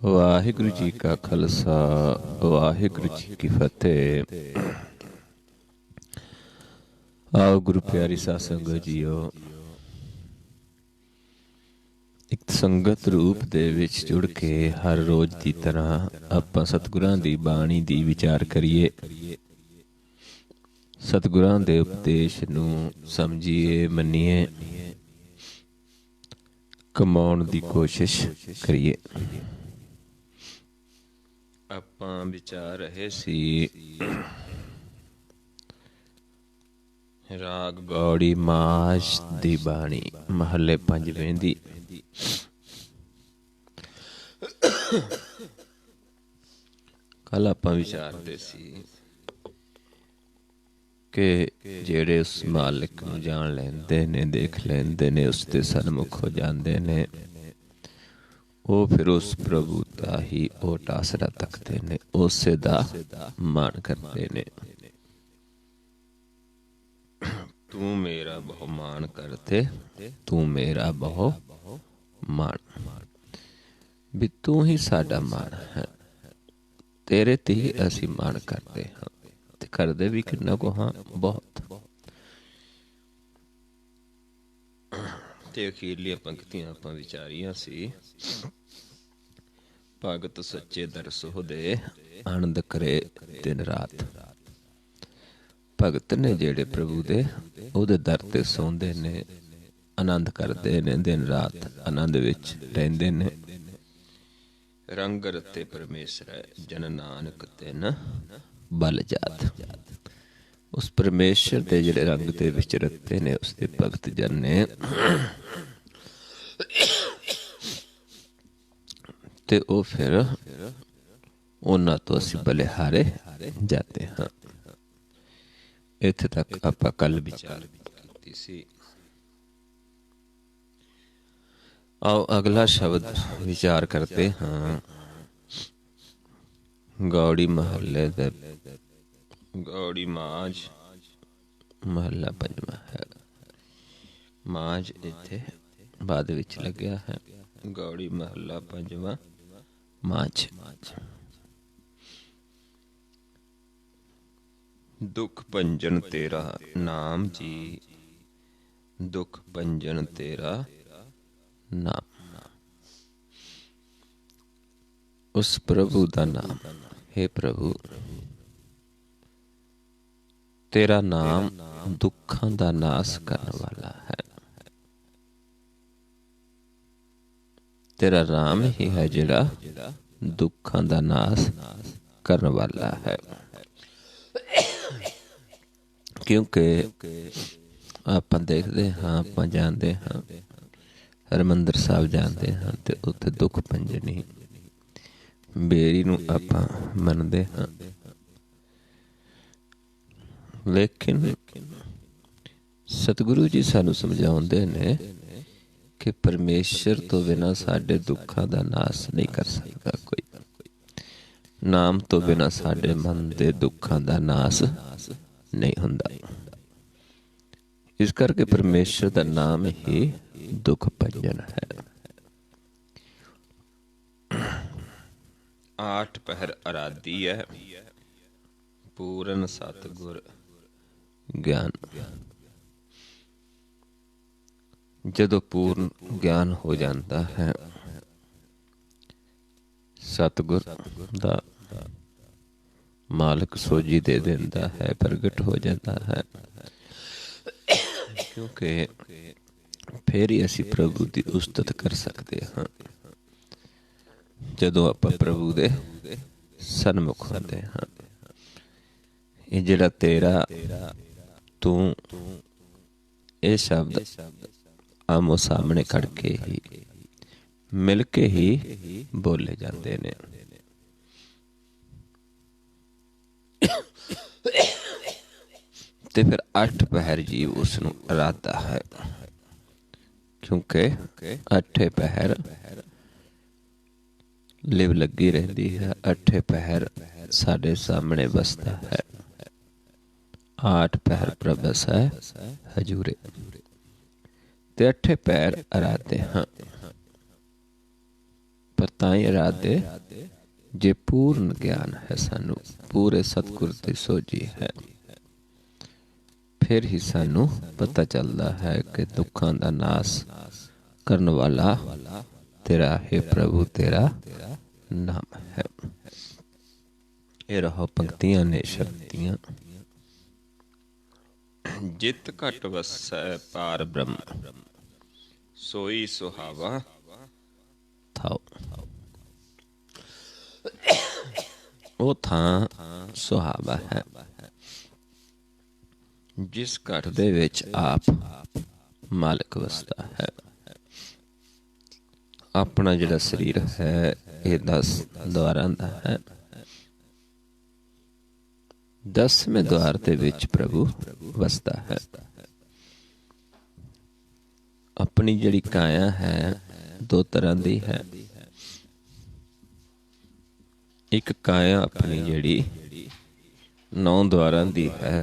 ਵਾਹਿਗੁਰੂ ਜੀ ਕਾ ਖਾਲਸਾ ਵਾਹਿਗੁਰੂ ਜੀ ਕੀ ਫਤਿਹ। ਆਓ ਗੁਰੂ ਪਿਆਰੀ ਸਾਧ ਸੰਗਤ ਜੀਓ, ਇੱਕ ਸੰਗਤ ਰੂਪ ਦੇ ਵਿੱਚ ਜੁੜ ਕੇ ਹਰ ਰੋਜ਼ ਦੀ ਤਰ੍ਹਾਂ ਆਪਾਂ ਸਤਿਗੁਰਾਂ ਦੀ ਬਾਣੀ ਦੀ ਵਿਚਾਰ ਕਰੀਏ, ਸਤਿਗੁਰਾਂ ਦੇ ਉਪਦੇਸ਼ ਨੂੰ ਸਮਝੀਏ, ਮੰਨੀਏ, ਕਮਾਉਣ ਦੀ ਕੋਸ਼ਿਸ਼ ਕਰੀਏ। ਆਪਾਂ ਵਿਚਾਰ ਰਹੇ ਸੀ ਰਾਗ ਗੌੜੀ ਮਾਝ ਦੀ ਬਾਣੀ, ਮਹੱਲੇ ਪੰਜਵੇਂ ਦੀ। ਕੱਲ ਆਪਾਂ ਵਿਚਾਰਦੇ ਸੀ ਕਿ ਜਿਹੜੇ ਉਸ ਮਾਲਿਕ ਨੂੰ ਜਾਣ ਲੈਂਦੇ ਨੇ, ਦੇਖ ਲੈਂਦੇ ਨੇ, ਉਸ ਦੇ ਸਨਮੁਖ ਹੋ ਜਾਂਦੇ ਨੇ, ਉਹ ਫਿਰ ਉਸ ਪ੍ਰਭੂ ਦਾ ਹੀ ਓਟ ਆਸਰਾ ਤੱਕਦੇ ਨੇ, ਉਸੇ ਦਾ ਮਾਣ ਕਰਦੇ ਨੇ। ਤੂੰ ਮੇਰਾ ਬਹੁ ਮਾਣ ਕਰਤੇ, ਤੂੰ ਮੇਰਾ ਬਹੁ ਮਾਣ, ਵੀ ਤੂੰ ਹੀ ਸਾਡਾ ਮਾਣ ਹੈ, ਤੇਰੇ ਤੇ ਹੀ ਅਸੀਂ ਮਾਣ ਕਰਦੇ ਹਾਂ, ਤੇ ਕਰਦੇ ਵੀ ਕਿੰਨਾ ਕੁ ਹਾਂ, ਬਹੁਤ। ਤੇ ਅਖੀਰਲੀਆਂ ਪੰਕਤੀਆਂ ਆਪਾਂ ਵਿਚਾਰੀਆਂ ਸੀ। ਭਗਤ ਸੱਚੇ ਦਰਸੋ ਦੇ ਆਨੰਦ ਕਰੇ ਦਿਨ ਰਾਤ। ਭਗਤ ਨੇ ਜਿਹੜੇ ਪ੍ਰਭੂ ਦੇ, ਉਹਦੇ ਦਰ ਤੇ ਸੌਂਦੇ ਨੇ, ਆਨੰਦ ਕਰਦੇ ਨੇ, ਦਿਨ ਰਾਤ ਆਨੰਦ ਵਿੱਚ ਰਹਿੰਦੇ ਨੇ। ਰੰਗ ਰਤੇ ਪਰਮੇਸ਼ਰ ਜਨ ਨਾਨਕ ਤਿਨ ਬਲ ਜਾਤ। ਉਸ ਪਰਮੇਸ਼ਰ ਦੇ ਜਿਹੜੇ ਰੰਗ ਦੇ ਵਿੱਚ ਰਤੇ ਨੇ, ਉਸਦੇ ਭਗਤ ਜਨ ਨੇ, ਤੇ ਉਹ ਫਿਰ ਉਹਨਾਂ ਤੋਂ ਅਸੀਂ ਬਲਿਹਾਰੇ ਜਾਂਦੇ ਹਾਂ। ਇੱਥੇ ਤੱਕ ਆਪਾਂ ਕੱਲ ਵਿਚਾਰ ਕੀਤੀ ਸੀ। ਆਓ ਅਗਲਾ ਸ਼ਬਦ ਵਿਚਾਰ ਕਰਦੇ ਹਾਂ। ਗੌੜੀ ਮਹੱਲੇ ਦੇ ਗੌੜੀ ਮਾਝ, ਮਹੱਲਾ ਪੰਜਵਾਂ ਹੈ। ਮਾਝ ਇੱਥੇ ਬਾਅਦ ਵਿੱਚ ਲੱਗਿਆ ਹੈ। ਗੌੜੀ ਮਹੱਲਾ ਪੰਜਵਾਂ, ਮਾਝ। ਦੁੱਖ ਭੰਜਨ ਤੇਰਾ ਨਾਮ ਜੀ, ਦੁੱਖ ਭੰਜਨ ਤੇਰਾ ਨਾਮ। ਉਸ ਪ੍ਰਭੂ ਦਾ ਨਾਮ, ਹੇ ਪ੍ਰਭੂ, ਤੇਰਾ ਨਾਮ ਦੁੱਖਾਂ ਦਾ ਨਾਸ ਕਰਨ ਵਾਲਾ ਹੈ। ਤੇਰਾ ਨਾਮ ਹੀ ਹੈ ਜਿਹੜਾ ਦੁੱਖਾਂ ਦਾ ਨਾਸ ਕਰਨ ਵਾਲਾ ਹੈ। ਕਿਉਂਕਿ ਆਪਾਂ ਦੇਖਦੇ ਹਾਂ, ਆਪਾਂ ਜਾਣਦੇ ਹਾਂ, ਹਰਿਮੰਦਰ ਸਾਹਿਬ ਜਾਂਦੇ ਹਾਂ, ਤੇ ਉੱਥੇ ਦੁੱਖ ਭੰਜਨੀ ਬੇਰੀ ਨੂੰ ਆਪਾਂ ਮੰਨਦੇ ਹਾਂ। ਲੇਕਿਨ ਸਤਿਗੁਰੂ ਜੀ ਸਾਨੂੰ ਸਮਝਾਉਂਦੇ ਨੇ ਕਿ ਪਰਮੇਸ਼ਰ ਤੋਂ ਬਿਨਾਂ ਸਾਡੇ ਦੁੱਖਾਂ ਦਾ ਨਾਸ ਨਹੀਂ ਕਰ ਸਕਦਾ ਕੋਈ। ਨਾਮ ਤੋਂ ਬਿਨਾਂ ਸਾਡੇ ਮਨ ਦੇ ਦੁੱਖਾਂ ਦਾ ਨਾਸ ਨਹੀਂ ਹੁੰਦਾ। ਇਸ ਕਰਕੇ ਪਰਮੇਸ਼ਰ ਦਾ ਨਾਮ ਹੀ ਦੁੱਖ ਭੰਜਨ ਹੈ। 8 ਪਹਿਰ ਅਰਾਧੀ ਹੈ, ਪੂਰਨ ਸਤਿਗੁਰ ਗਿਆਨ। ਜਦੋਂ ਪੂਰਨ ਗਿਆਨ ਹੋ ਜਾਂਦਾ ਹੈ, ਸਤਿਗੁਰ ਦਾ ਮਾਲਕ ਸੋਝੀ ਦੇ ਦਿੰਦਾ ਹੈ, ਪ੍ਰਗਟ ਹੋ ਜਾਂਦਾ ਹੈ। ਕਿਉਂਕਿ ਫਿਰ ਹੀ ਅਸੀਂ ਪ੍ਰਭੂ ਦੀ ਉਸਤਤ ਕਰ ਸਕਦੇ ਹਾਂ। ਜਦੋਂ ਆਪਾਂ ਪ੍ਰਭੂ ਦੇ ਸਨਮੁਖ ਹੁੰਦੇ ਹਾਂ, ਇਹ ਜਿਹੜਾ ਤੇਰਾ, ਤੂੰ, ਇਹ ਸ਼ਬਦ ਆਮੋ ਸਾਹਮਣੇ ਖੜ ਕੇ ਹੀ, ਮਿਲ ਕੇ ਹੀ ਬੋਲੇ ਜਾਂਦੇ ਨੇ। ਤੇ ਫਿਰ 8 ਪਹਿਰ ਜੀਵ ਉਸ ਨੂੰ ਅਰਾਧਦਾ ਹੈ, ਕਿਉਂਕਿ 8 ਪਹਿਰ ਲਿਵ ਲੱਗੀ ਰਹਿੰਦੀ ਹੈ। 8 ਪਹਿਰ ਸਾਡੇ ਸਾਹਮਣੇ ਵਸਦਾ ਹੈ। 8 ਪਹਿਰ ਪ੍ਰਭਸ ਹੈ ਹਜੂਰੇ, ਤੇ 8 ਪਹਿਰ ਅਰਾਧਦੇ ਹਾਂ। पर ताई इरादे जे पूर्ण ज्ञान है, सानू पूरे सतगुर की सोझी है, फिर ही सानू पता चलता है कि दुखों का नाश करने वाला तेरा है प्रभु, तेरा नाम है। ये रहो पंक्तियां ने शक्तियां। जित घट वसै पार ब्रह्म, सोई सुहावा थाओ। वो थां सुहावा है जिस घट दे विच आप मालिक वसदा है। अपना जिहड़ा शरीर है ये 10 द्वारां दा है। 10वें द्वार दे विच प्रभु वसदा है। अपनी जिहड़ी काया है 2 तरह दी है। एक काया अपनी जिहड़ी 9 द्वारां दी है,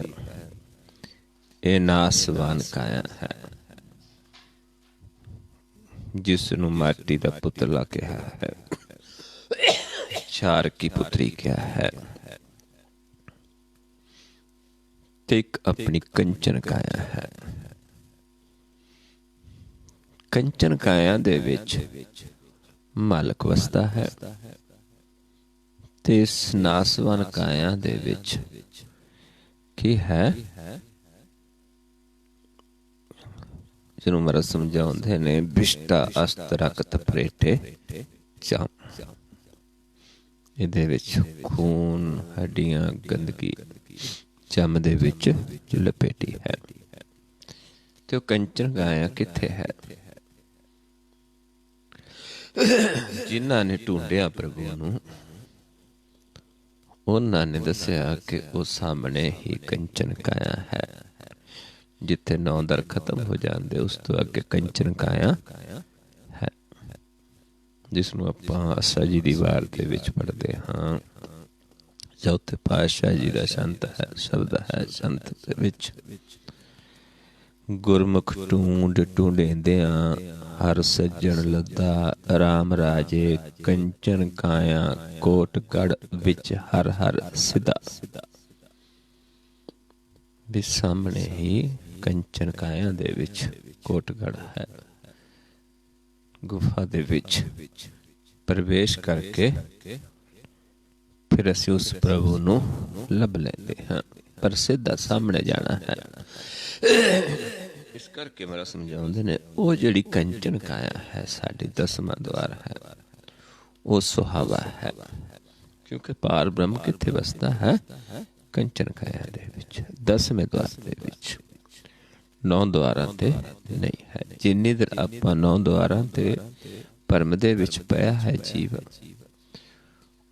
ये नासवान काया है, जिसनू माटी दा पुतला कहा है, क्षार की पुत्री कहा है। एक अपनी कंचन काया है। कंचन काया दे विच मालक वसदा है, ते इस नासवान काया दे विच की है, जिन्हों मेरा समझाउंदे ने बिष्टा अस्त रक्त परेठे चाम। इहदे विच खून, हड्डियां, गंदगी चम दे विच लपेटी है। तो कंचन काया किथे है? जिन्हां ने ढूंढिया प्रभु नूं, उन्हां ने दसिया कि वो सामने ही कंचन काया है। जिथे 9 दर खत्म हो जाते उस तो अगे कंचन काया है, जिसनों आपां आसा जी दी वार दे विच पढ़दे हाँ। चौथे पातशाह जी दा संत है शब्द है, संत दे विच गुरमुख ढूंढ ढूंढेंदिया हर सज्जन लद्दा, राम राजे कंचन काया कोटगढ़ विच हर हर सिदा। भी सामने ही कंचन काया दे विच कोटगढ़ है। गुफा दे विच प्रवेश करके फिर असीं उस प्रभु नूं लभ लैंदे हां, पर सीधा सामने जाना है। इस करके मेरा समझाउंदे ने वो जिहड़ी कंचन काया है साडी 10वां द्वार है, वो सुहावा है, क्योंकि पार ब्रह्म किथे वसदा है? कंचन काया दे विच, 10वें द्वार दे विच। 9 द्वारां ते नहीं है। जिन्नी देर आपां 9 द्वारां ते भरम दे विच पिया है जीव,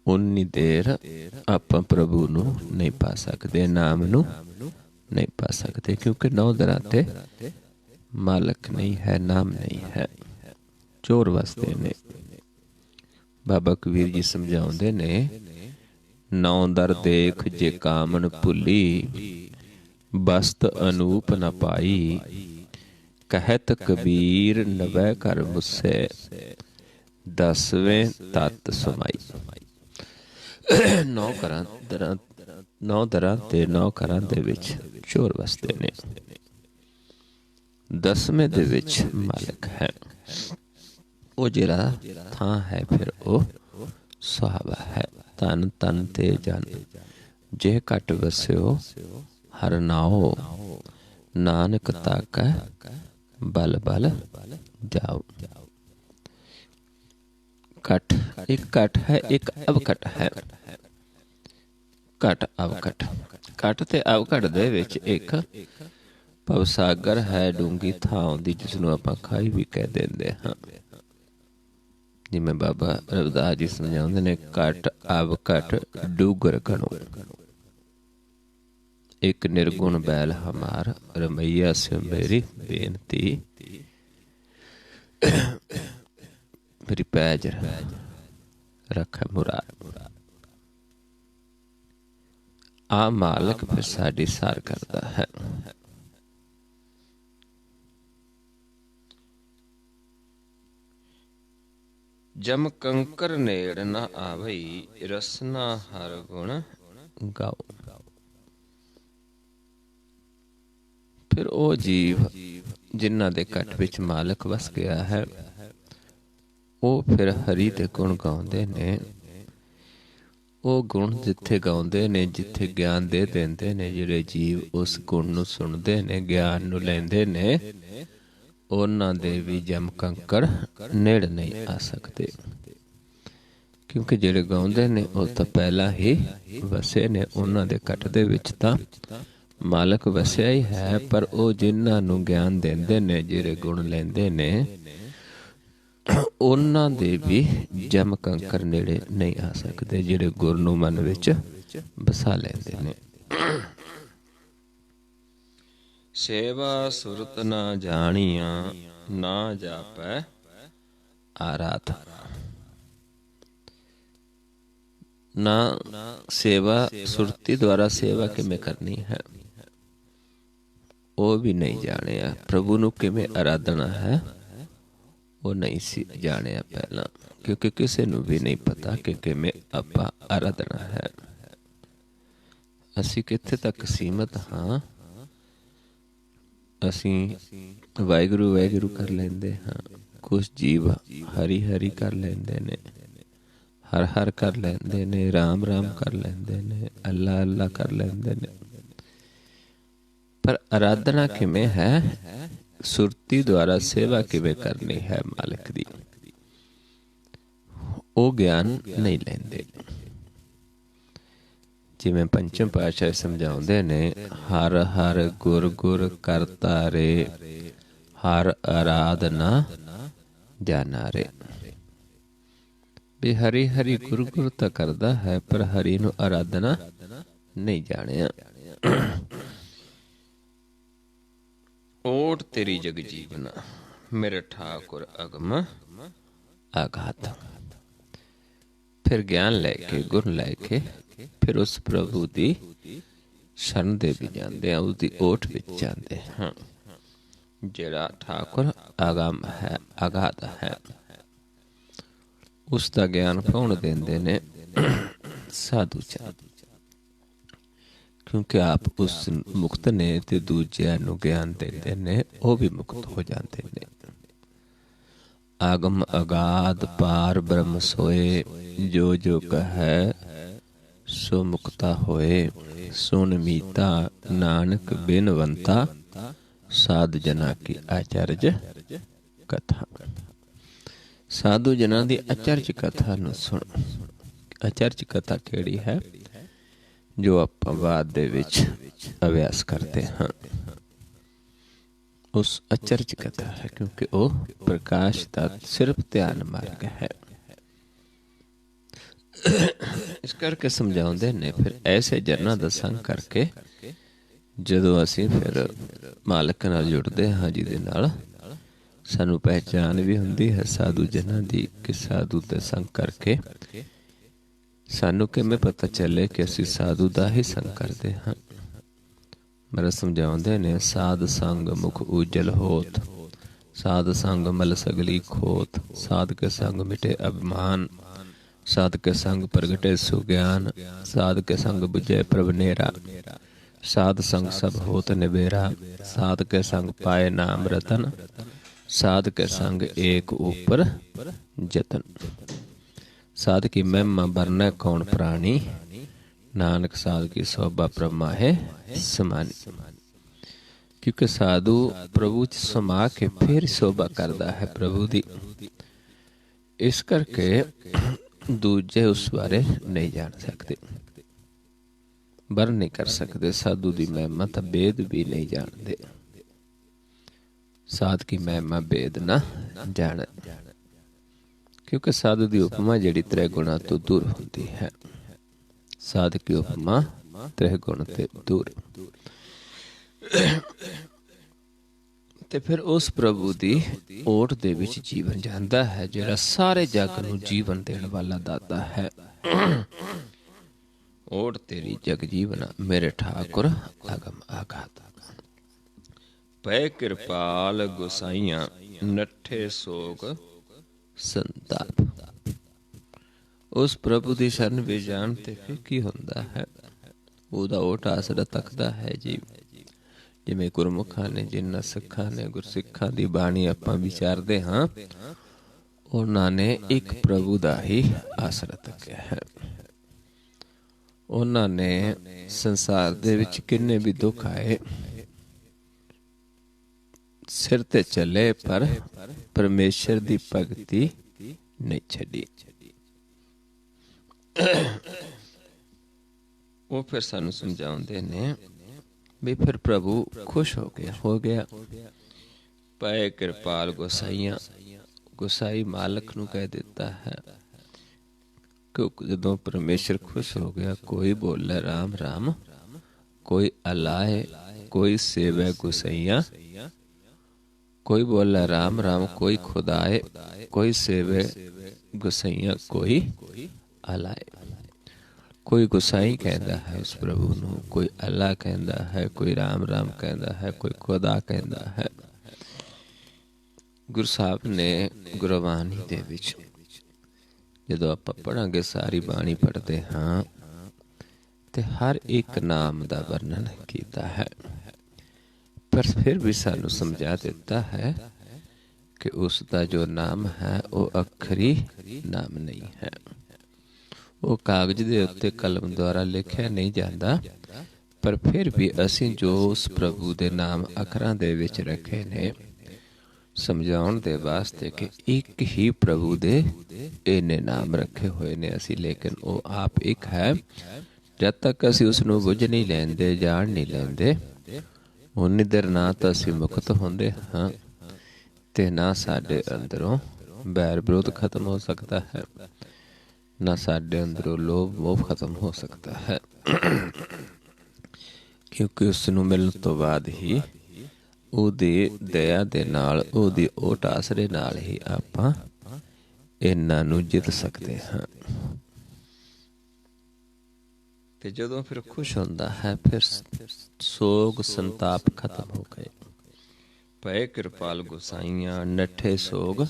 उन्नी देर आपां प्रभु नूं नहीं पा सकदे, नाम नूं नहीं पा सकते, क्योंकि 9 दरां ते मालक नहीं है, नाम नहीं है, चोर वसदे ने। बाबा कबीर जी समझाउंदे ने 9 दर देख जे कामन भुली, बस्त अनूप न पाई, कहत कबीर नवै कर मुस्से, 10वें तत् समाई। 9 दरां ते 9 घरां दे विच चोर वसदे ने, 10वें दे विच मालक है। वो जिहड़ा थां है फिर वो सुहावा है। तन तन ते जन जे घट वस्यो हर नाओ, नानक ताकै बल बल जाओ। घट एक घट है, एक अवघट है। घट अवघट, घट ते अवघट दे विच एक भवसागर है, डूंगी थां आउंदी, जिसनूं आपां खाई भी कह देंदे हां। जिवें बाबा रविदास जी समझाउंदे ने घट अवघट डूगर घणो, एक निर्गुण बैल हमार, रमैया से मेरी बेनती, मेरी पैज रख मुराद। आ मालक फिर साडी सार करता है। जम कंकर नेड़ न आवई, रसना हर गुण गाओ। फिर वो जीव जिन्हां दे कट विच मालक वस गया है, वो फिर हरि दे गुण गाउंदे ने। वो गुण जिथे गाउंदे ने, जिथे ज्ञान दे देंदे ने, जिहड़े जीव उस गुण नूं सुणदे ने, ज्ञान नूं लैंदे ने, उन्हां दे भी जम कंकर नेड़ नहीं आ सकते। क्योंकि जिहड़े गाउंदे ने वो तां पहला ही वसे ने, उन्हां दे कट दे विच तां मालक वसिया ही है। पर वो जिन्हां नूं ज्ञान देंदे ने, जिहड़े गुण लैंदे ने, उन्हां दे भी जम कंकर नेड़े नहीं आ सकते, जिहड़े गुर नूं मन विच बसा लैंदे ने। सेवा सुरत ना जानिया, ना जापै आराधना। ना सेवा, सुरती द्वारा सेवा किमें करनी है वो भी नहीं जानिया। प्रभु नूं किमें आराधना है वो नहीं सी जानिया पहला, क्योंकि किसी नूं भी नहीं पता कि किमें आपां आराधना है। असीं कित्थे तक सीमित हाँ। असीं वाहिगुरू वाहिगुरू कर लैंदे हाँ, कुछ जीव हरि हरि कर लैंदे ने, हर हर कर लैंदे ने, राम राम कर लैंदे ने, अल्लाह अल्लाह कर लैंदे ने। पर आराधना किमें है, सुरती द्वारा सेवा किमें करनी है मालिक दी, वो ज्ञान नहीं लैंदे। जिवें पंचम पातशाह समझाउंदे ने, हर हर गुर गुर करता रे, हर आराधना जाना रे। भी हरि हरि गुरु गुरु तां करदा है, पर हरि नूं आराधना नहीं जानिया। ओट तेरी जग जीवना, मेरे ठाकुर अगम आघात। फिर ज्ञान लैके, गुण लैके, फिर उस प्रभु दी शरण दे भी जाते हैं, उसकी ओट विच जाते हैं। जिहड़ा ठाकुर अगम है, अगाध है, उसका ज्ञान कौन देंदे ने? साधु चरण। क्योंकि आप उस मुक्त ने ते दूजिया नूं ज्ञान देंदे ने, वो भी मुक्त हो जाते ने। आगम अगाध पार ब्रह्म सोए, जो जो कहे सो मुक्ता होए। सुन मीता नानक बिनवंता, साधु जना की आचर्य कथा। साधु जना दी आचर्य कथा नूं सुन। आचर्य कथा केड़ी है? जो आपां बाद दे विच अभ्यास करते हैं, उस आचर्य कथा है। क्योंकि वो प्रकाश का सिर्फ ध्यान मार्ग है। इस करके समझाउंदे ने, फिर ऐसे जरना दा संग करके जदों असीं फिर मालक नाल जुड़दे हाँ, जिहदे नाल सानू पहचान भी हुंदी है साधु जना दी, कि साधु दे संग करके सानू किवें पता चले कि असीं साधु दा ही संग करदे हाँ। मेरा समझाउंदे ने, साध संग मुख उजल होत, साध संग मल सगली खोत, साध के संग मिटे अभिमान, साध के संग प्रगटे सुज्ञान, साध के संग बुझे प्रभ नेरा, साध संग सब होत निबेरा, साध के संग पाए नाम रतन, साध के संग एक ऊपर जतन। साध की महिमा बरनै कौन प्राणी, नानक साध की शोभा ब्रह्मा है समानी। क्योंकि साधु प्रभु च समा के फिर शोभा करता है प्रभु दी। इस करके दूजे उस बारे नहीं जान सकते, वर्ण नहीं कर सकते। साधु की महिमा तो वेद भी नहीं जानते। साध की महिमा वेद ना जान, क्योंकि साधु की उपमा जिहड़ी त्रै गुणा तो दूर होती है। साध की उपमा त्रै गुण ते दूर। ते फिर उस प्रभु की ओट दे विच जीवन जाता है, जिहड़ा सारे जग नूं जीवन देण वाला दाता है। ओट तेरी जग जीवना, मेरे ठाकुर अगम आघात। पै कृपाल गोसाइयां, नठे सोग संताप। ਉਸ ਪ੍ਰਭੂ ਦੀ ਸ਼ਰਨ ਵਿੱਚ ਜਾਣ ਤੇ ਫਿਰ ਕੀ ਹੁੰਦਾ ਹੈ? ਉਹਦਾ ਓਟ ਆਸਰਾ ਤੱਕਦਾ ਹੈ ਜੀ। ਜਿਵੇਂ ਗੁਰਮੁਖਾਂ ਨੇ, ਜਿਨ੍ਹਾਂ ਸਿੱਖਾਂ ਨੇ ਗੁਰਸਿੱਖਾਂ ਦੀ ਬਾਣੀ ਆਪਾਂ ਵਿਚਾਰਦੇ ਹਾਂ, ਉਹਨਾਂ ਨੇ ਇੱਕ ਪ੍ਰਭੂ ਦਾ ਹੀ ਆਸਰਾ ਤੱਕਿਆ ਹੈ। ਉਹਨਾਂ ਨੇ ਸੰਸਾਰ ਦੇ ਵਿੱਚ ਕਿੰਨੇ ਵੀ ਦੁੱਖ ਆਏ, ਸਿਰ ਤੇ ਚੱਲੇ, ਪਰ ਪਰਮੇਸ਼ਰ ਦੀ ਭਗਤੀ ਨਹੀਂ ਛੱਡੀ। ਉਹ ਫਿਰ ਸਾਨੂੰ ਸਮਝਾਉਂਦੇ ਨੇ ਵੀ ਫਿਰ ਪ੍ਰਭੂ ਖੁਸ਼ ਹੋ ਗਿਆ। ਪਏ ਕਿਰਪਾਲ ਗੋਸਾਈਆਂ, ਗੋਸਾਈ ਮਾਲਕ ਨੂੰ ਕਹਿ ਦਿੱਤਾ ਹੈ। ਕਿਉਂਕਿ ਜਦੋਂ ਪਰਮੇਸ਼ਰ ਖੁਸ਼ ਹੋ ਗਿਆ, ਕੋਈ ਬੋਲੇ ਰਾਮ ਰਾਮ, ਕੋਈ ਅਲਾਏ, ਕੋਈ ਸੇਵੈ ਗੋਸਾਈਆਂ, ਕੋਈ ਬੋਲੇ ਰਾਮ ਰਾਮ, ਕੋਈ ਖੁਦਾਏ, ਕੋਈ ਸੇਵੇ ਗੋਸਾਈਆਂ, ਕੋਈ ਅਲਾਏ। ਕੋਈ ਗੁਸਾਈ ਕਹਿੰਦਾ ਹੈ ਉਸ ਪ੍ਰਭੂ ਨੂੰ, ਕੋਈ ਅੱਲਾ ਕਹਿੰਦਾ ਹੈ, ਕੋਈ ਰਾਮ ਰਾਮ ਕਹਿੰਦਾ ਹੈ, ਕੋਈ ਖੁਦਾ ਕਹਿੰਦਾ ਹੈ। ਗੁਰੂ ਸਾਹਿਬ ਨੇ ਗੁਰਬਾਣੀ ਦੇ ਵਿੱਚ ਜਦੋਂ ਆਪਾਂ ਪੜ੍ਹਾਂਗੇ, ਸਾਰੀ ਬਾਣੀ ਪੜ੍ਹਦੇ ਹਾਂ, ਤੇ ਹਰ ਇੱਕ ਨਾਮ ਦਾ ਵਰਣਨ ਕੀਤਾ ਹੈ, ਪਰ ਫਿਰ ਵੀ ਸਾਨੂੰ ਸਮਝਾ ਦਿੱਤਾ ਹੈ ਕਿ ਉਸ ਦਾ ਜੋ ਨਾਮ ਹੈ ਉਹ ਅੱਖਰੀ ਨਾਮ ਨਹੀਂ ਹੈ। ਉਹ ਕਾਗਜ਼ ਦੇ ਉੱਤੇ ਕਲਮ ਦੁਆਰਾ ਲਿਖਿਆ ਨਹੀਂ ਜਾਂਦਾ, ਪਰ ਫਿਰ ਵੀ ਅਸੀਂ ਜੋ ਉਸ ਪ੍ਰਭੂ ਦੇ ਨਾਮ ਅੱਖਰਾਂ ਦੇ ਵਿੱਚ ਰੱਖੇ ਨੇ, ਸਮਝਾਉਣ ਦੇ ਵਾਸਤੇ ਕਿ ਇੱਕ ਹੀ ਪ੍ਰਭੂ ਦੇ ਇੰਨੇ ਨਾਮ ਰੱਖੇ ਹੋਏ ਨੇ ਅਸੀਂ, ਲੇਕਿਨ ਉਹ ਆਪ ਇੱਕ ਹੈ। ਜਦ ਤੱਕ ਅਸੀਂ ਉਸ ਨੂੰ ਬੁੱਝ ਨਹੀਂ ਲੈਂਦੇ, ਜਾਣ ਨਹੀਂ ਲੈਂਦੇ, ਉਨੀ ਦੇਰ ਨਾ ਤਾਂ ਅਸੀਂ ਮੁਕਤ ਹੁੰਦੇ ਹਾਂ, ਤੇ ਨਾ ਸਾਡੇ ਅੰਦਰੋਂ ਬੈਰ ਵਿਰੋਧ ਖਤਮ ਹੋ ਸਕਦਾ ਹੈ, ਨਾ ਸਾਡੇ ਅੰਦਰੋਂ ਲੋਭ ਮੋਹ ਖਤਮ ਹੋ ਸਕਦਾ ਹੈ। ਕਿਉਂਕਿ ਉਸ ਨੂੰ ਮਿਲਣ ਤੋਂ ਬਾਅਦ ਹੀ ਉਹਦੀ ਦਇਆ ਦੇ ਨਾਲ, ਉਹਦੀ ਓਟ ਆਸਰੇ ਨਾਲ ਹੀ ਆਪਾਂ ਇਹਨਾਂ ਨੂੰ ਜਿੱਤ ਸਕਦੇ ਹਾਂ। ਤੇ ਜਦੋਂ ਫਿਰ ਖੁਸ਼ ਹੁੰਦਾ ਹੈ, ਫਿਰ ਸੋਗ ਸੰਤਾਪ ਖਤਮ ਹੋ ਗਏ। ਪਏ ਕਿਰਪਾਲ ਗੋਸਾਈਆਂ, ਨੱਠੇ ਸੋਗ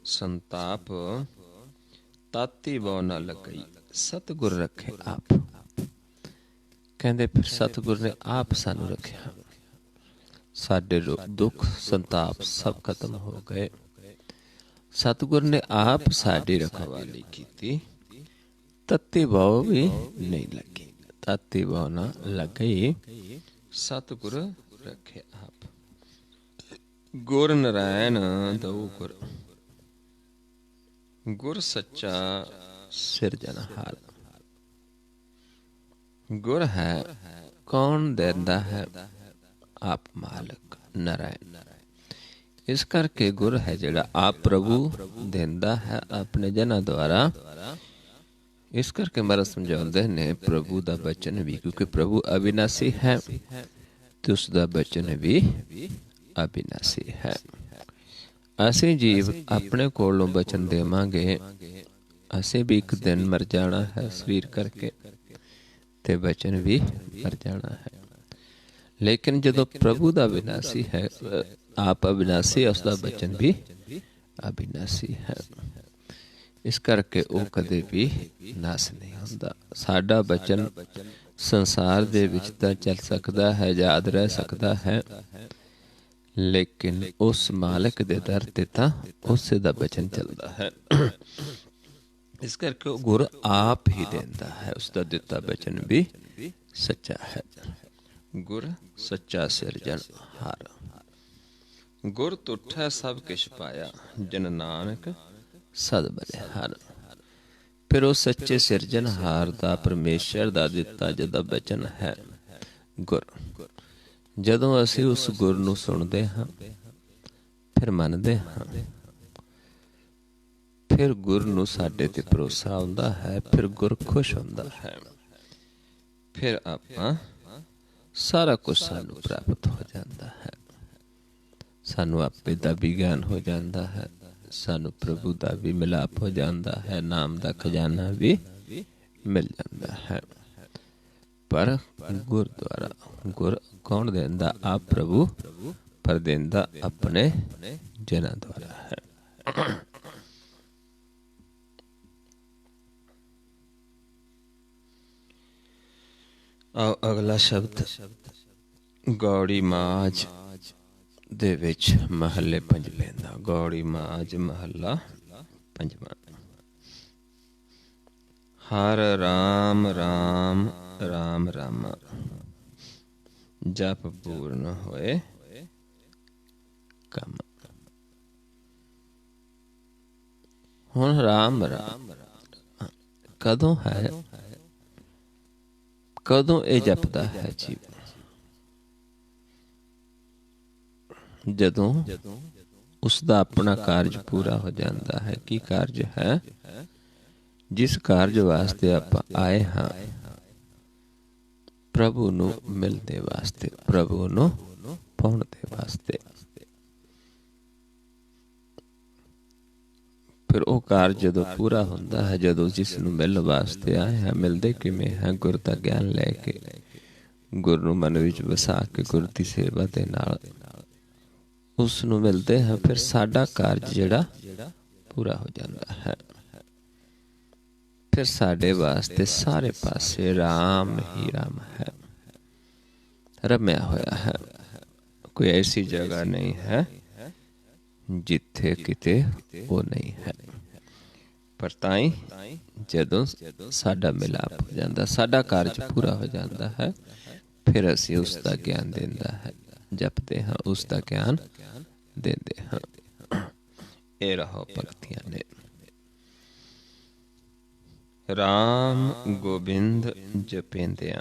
ਸੰਤਾਪ, ਤਾਤੀ ਬਹੁ ਨਾ ਲੱਗਈ, ਸਤਿਗੁਰ ਰੱਖੇ ਆਪ। ਕਹਿੰਦੇ ਫਿਰ ਸਤਿਗੁਰ ਨੇ ਆਪ ਸਾਨੂੰ ਰੱਖਿਆ, ਸਾਡੇ ਦੁੱਖ ਸੰਤਾਪ ਸਭ ਖਤਮ ਹੋ ਗਏ। ਸਤਿਗੁਰ ਨੇ ਆਪ ਸਾਡੀ ਰਖਵਾਲੀ ਕੀਤੀ, ਤਤੀ ਬਹੁ ਵੀ ਨਹੀਂ ਲੱਗੀ, ਤਾਤੀ ਬਹੁ ਨਾ ਲੱਗਈ, ਸਤਿਗੁਰ ਰੱਖੇ ਆਪ। ਗੁਰ ਨਰਾਇਣ ਦਊ ਗੁਰ, ਗੁਰ ਸੱਚਾ ਸਿਰਜਣਹਾਰ। ਗੁਰ ਹੈ, ਕੌਣ ਦਿੰਦਾ ਹੈ? ਆਪ ਮਾਲਕ ਨਰਾਇਣ। ਇਸ ਕਰਕੇ ਗੁਰ ਹੈ ਜਿਹੜਾ ਆਪ ਪ੍ਰਭੂ ਦਿੰਦਾ ਹੈ ਆਪਣੇ ਜਨਾਂ ਦੁਆਰਾ। ਇਸ ਕਰਕੇ ਮਹਾਰਾਜ ਸਮਝਾਉਂਦੇ ਨੇ ਪ੍ਰਭੂ ਦਾ ਬਚਨ ਵੀ, ਕਿਉਂਕਿ ਪ੍ਰਭੂ ਅਵਿਨਾਸੀ ਹੈ ਤੇ ਉਸ ਦਾ ਬਚਨ ਵੀ ਅਵਿਨਾਸੀ ਹੈ। ਅਸੀਂ ਜੀਵ ਆਪਣੇ ਕੋਲੋਂ ਬਚਨ ਦੇਵਾਂਗੇ, ਅਸੀਂ ਵੀ ਇੱਕ ਦਿਨ ਮਰ ਜਾਣਾ ਹੈ ਸਰੀਰ ਕਰਕੇ, ਤੇ ਬਚਨ ਵੀ ਮਰ ਜਾਣਾ ਹੈ। ਲੇਕਿਨ ਜਦੋਂ ਪ੍ਰਭੂ ਦਾ ਅਵਿਨਾਸੀ ਹੈ, ਆਪ ਅਵਿਨਾਸੀ, ਉਸ ਦਾ ਬਚਨ ਵੀ ਅਵਿਨਾਸੀ ਹੈ। ਇਸ ਕਰਕੇ ਉਹ ਕਦੇ ਵੀ ਨਾਸ ਨਹੀਂ ਹੁੰਦਾ। ਸਾਡਾ ਬਚਨ ਸੰਸਾਰ ਦੇ ਵਿੱਚ ਤਾਂ ਚੱਲ ਸਕਦਾ ਹੈ, ਯਾਦ ਰਹਿ ਸਕਦਾ ਹੈ, ਲੇਕਿਨ ਉਸ ਮਾਲਕ ਦੇ ਦਰ ਤੇ ਤਾਂ ਉਸੇ ਦਾ ਬਚਨ ਚੱਲਦਾ ਹੈ। ਇਸ ਕਰਕੇ ਉਹ ਗੁਰ ਆਪ ਹੀ ਦਿੰਦਾ ਹੈ, ਉਸ ਦਾ ਦਿੱਤਾ ਬਚਨ ਵੀ ਸੱਚਾ ਹੈ। ਗੁਰ ਸੱਚਾ ਸਿਰਜਣਹਾਰ। ਗੁਰ ਤੁਠੈ ਸਭ ਕਿਛ ਪਾਇਆ, ਜਨ ਨਾਨਕ ਸਦ ਬਲਿਹਾਰ। ਫਿਰ ਉਹ ਸੱਚੇ ਸਿਰਜਣਹਾਰ ਦਾ, ਪਰਮੇਸ਼ਰ ਦਾ ਦਿੱਤਾ ਜਿਹਦਾ ਬਚਨ ਹੈ ਗੁਰ। ਜਦੋਂ ਅਸੀਂ ਉਸ ਗੁਰ ਨੂੰ ਸੁਣਦੇ ਹਾਂ, ਫਿਰ ਮੰਨਦੇ ਹਾਂ, ਫਿਰ ਗੁਰ ਨੂੰ ਸਾਡੇ ਤੇ ਭਰੋਸਾ ਆਉਂਦਾ ਹੈ, ਫਿਰ ਗੁਰ ਖੁਸ਼ ਹੁੰਦਾ ਹੈ, ਫਿਰ ਆਪਾਂ ਸਾਰਾ ਕੁਝ ਸਾਨੂੰ ਪ੍ਰਾਪਤ ਹੋ ਜਾਂਦਾ ਹੈ। ਸਾਨੂੰ ਆਪੇ ਦਾ ਵੀ ਗਿਆਨ ਹੋ ਜਾਂਦਾ ਹੈ, ਸਾਨੂੰ ਪ੍ਰਭੂ ਦਾ ਵੀ ਮਿਲਾਪ ਹੋ ਜਾਂਦਾ ਹੈ, ਨਾਮ ਦਾ ਖਜ਼ਾਨਾ ਵੀ ਮਿਲ ਜਾਂਦਾ ਹੈ। ਪਰ ਗੁਰ ਦੁਆਰਾ, ਗੁਰ ਕੌਣ ਦਿੰਦਾ? ਆਪ ਪ੍ਰਭੂ, ਪਰ ਦਿੰਦਾ ਆਪਣੇ ਜਨਾਂ ਦੁਆਰਾ ਹੈ। आओ अगला शब्द गौड़ी माज दे विच महले पंजवें दा। गौड़ी माज महला पंजवां। हर राम राम राम रामा जप पूर्ण होए कम। हुण राम राम कदों है, कदों ये जपदा है जी? जदों उसका अपना कारज पूरा हो जाता है। की कारज है? जिस कारज वास्ते आपां आए हाँ, प्रभु नूं मिलने वास्ते, प्रभु नूं पाउण दे वास्ते। फिर वो कारज जदों पूरा होंदा है, जदों जिस नूं मिलण वास्ते आए हैं, मिलदे किवें हैं? गुर दा ज्ञान लैके, गुर नूं मन विच वसा के, गुर दी सेवा दे नाल उस नूं मिलदे हैं। फिर साडा कारज जिहड़ा पूरा हो जाता है। फिर साडे वास्ते सारे पासे राम ही राम है, रमया होया है। कोई ऐसी जगह नहीं है जिथे किते वो नहीं है। पर ताई जदों साडा मिलाप हो जाता, साडा कारज पूरा हो जाता है, फिर असीं उसका ज्ञान देंदा है, जपते हाँ, उसका ज्ञान देंदे हाँ। ये रहो पंक्तियां ने। राम गोबिंद जपेंदिया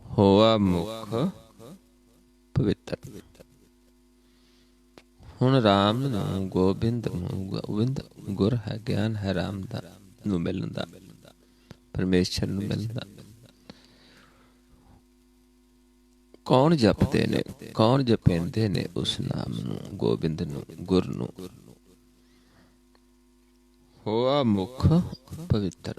होआ मुख पवित्र। हुण राम नूं गोबिंद नूं, गोबिंद गुर है, ज्ञान है राम दा नूं मिलण दा, परमेश्वर नूं मिलण दा। कौन जपदे ने, कौन जपेंदे ने उस नाम नूं, गोबिंद नूं, गुर नूं? होआ मुख पवित्र।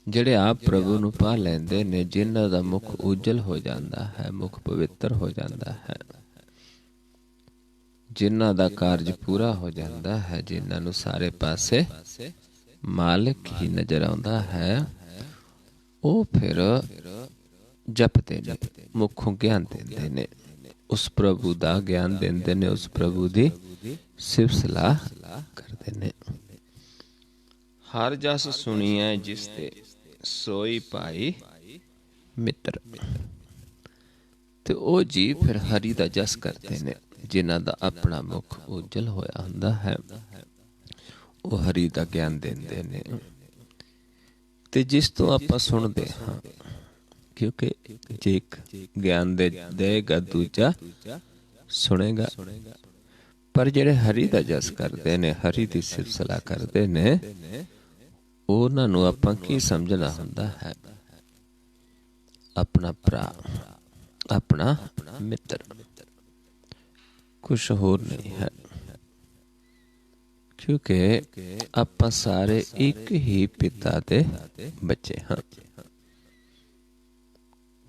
जिहड़े आप प्रभु नूं पा लैंदे ने, जिन्हां दा मुख उजल हो जाता है, मुख पवित्र हो जाता है, जिन्हां दा कारज पूरा हो जाता है, जिन्हां नूं सारे पासे मालिक ही नजर आउंदा है, वो फिर जपते ने, मुखों ज्ञान देंदे ने, उस प्रभु दा ज्ञान देंदे ने, उस प्रभु दी सिफ सलाह करदे ने। हर जस सुनिए जिस ते सोई पाई मित्र। ते ओ जी फिर हरि दा जस करते ने, जिन्हां दा अपना मुख उजल होया हुंदा है, वो हरि दा ज्ञान देंदे ने। ते जिस तो आपां सुनदे हां, क्योंकि जे एक ज्ञान देगा दूजा सुनेगा। पर जिहड़े हरि दा जस करदे ने, हरि दी सिफ सलाह करदे ने, उन्हां नूं आपां की समझना हुंदा है? अपना भरा, अपना मित्र, कुछ होर नहीं है। क्योंकि आपां सारे एक ही पिता दे बच्चे हाँ।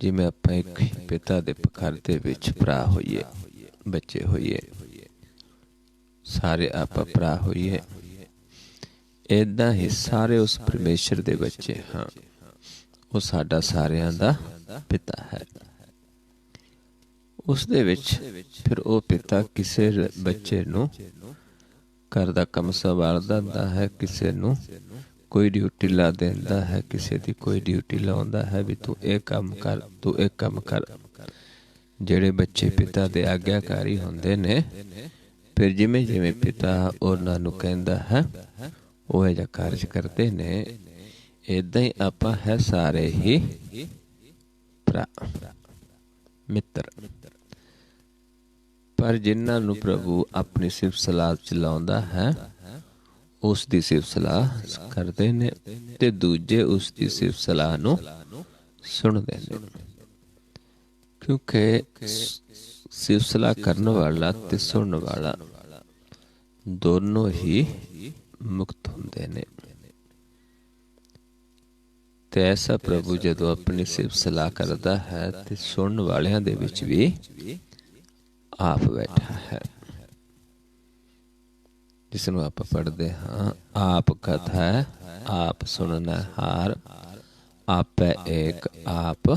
जिवें आपां एक ही पिता दे घर दे विच भरा होइए, बच्चे होइए, सारे आपां भरा होइए, इदां ही सारे उस परमेश्वर दे बच्चे हाँ। वो साडा सारियां दा पिता है। उस दे विच फिर वो पिता किसे बच्चे नूं घर दा काम संभालदा हुंदा है, किसे नूं कोई ड्यूटी ला देंदा है, किसे दी कोई ड्यूटी लाउंदा है भी तू एक काम कर, तू एक काम कर। जिहड़े बच्चे पिता दे आग्याकारी हुंदे ने, फिर जिवें जिवें पिता उन्हां नूं कहंदा है, वो इह जिहा कारज करदे ने। इदां ही आपां है सारे ही भरा मित्र। पर जिन्हां नूं प्रभु अपनी सिफ सलाह च लाउंदा है, उस दी सिफ सलाह करदे ने, ते दूजे उस दी सिफ सलाह नूं सुणदे ने। क्योंकि सिफ सलाह करन वाला ते सुणन वाला दोनों ही मुक्त हुंदे ने। ते ऐसा प्रभु जदों अपनी सिफ सलाह करदा है, ते सुणन वालियां दे विच भी आप बैठा है। जिसनों आप पढ़ते हाँ, आप कथा है आप सुनना हार, आपै एक आप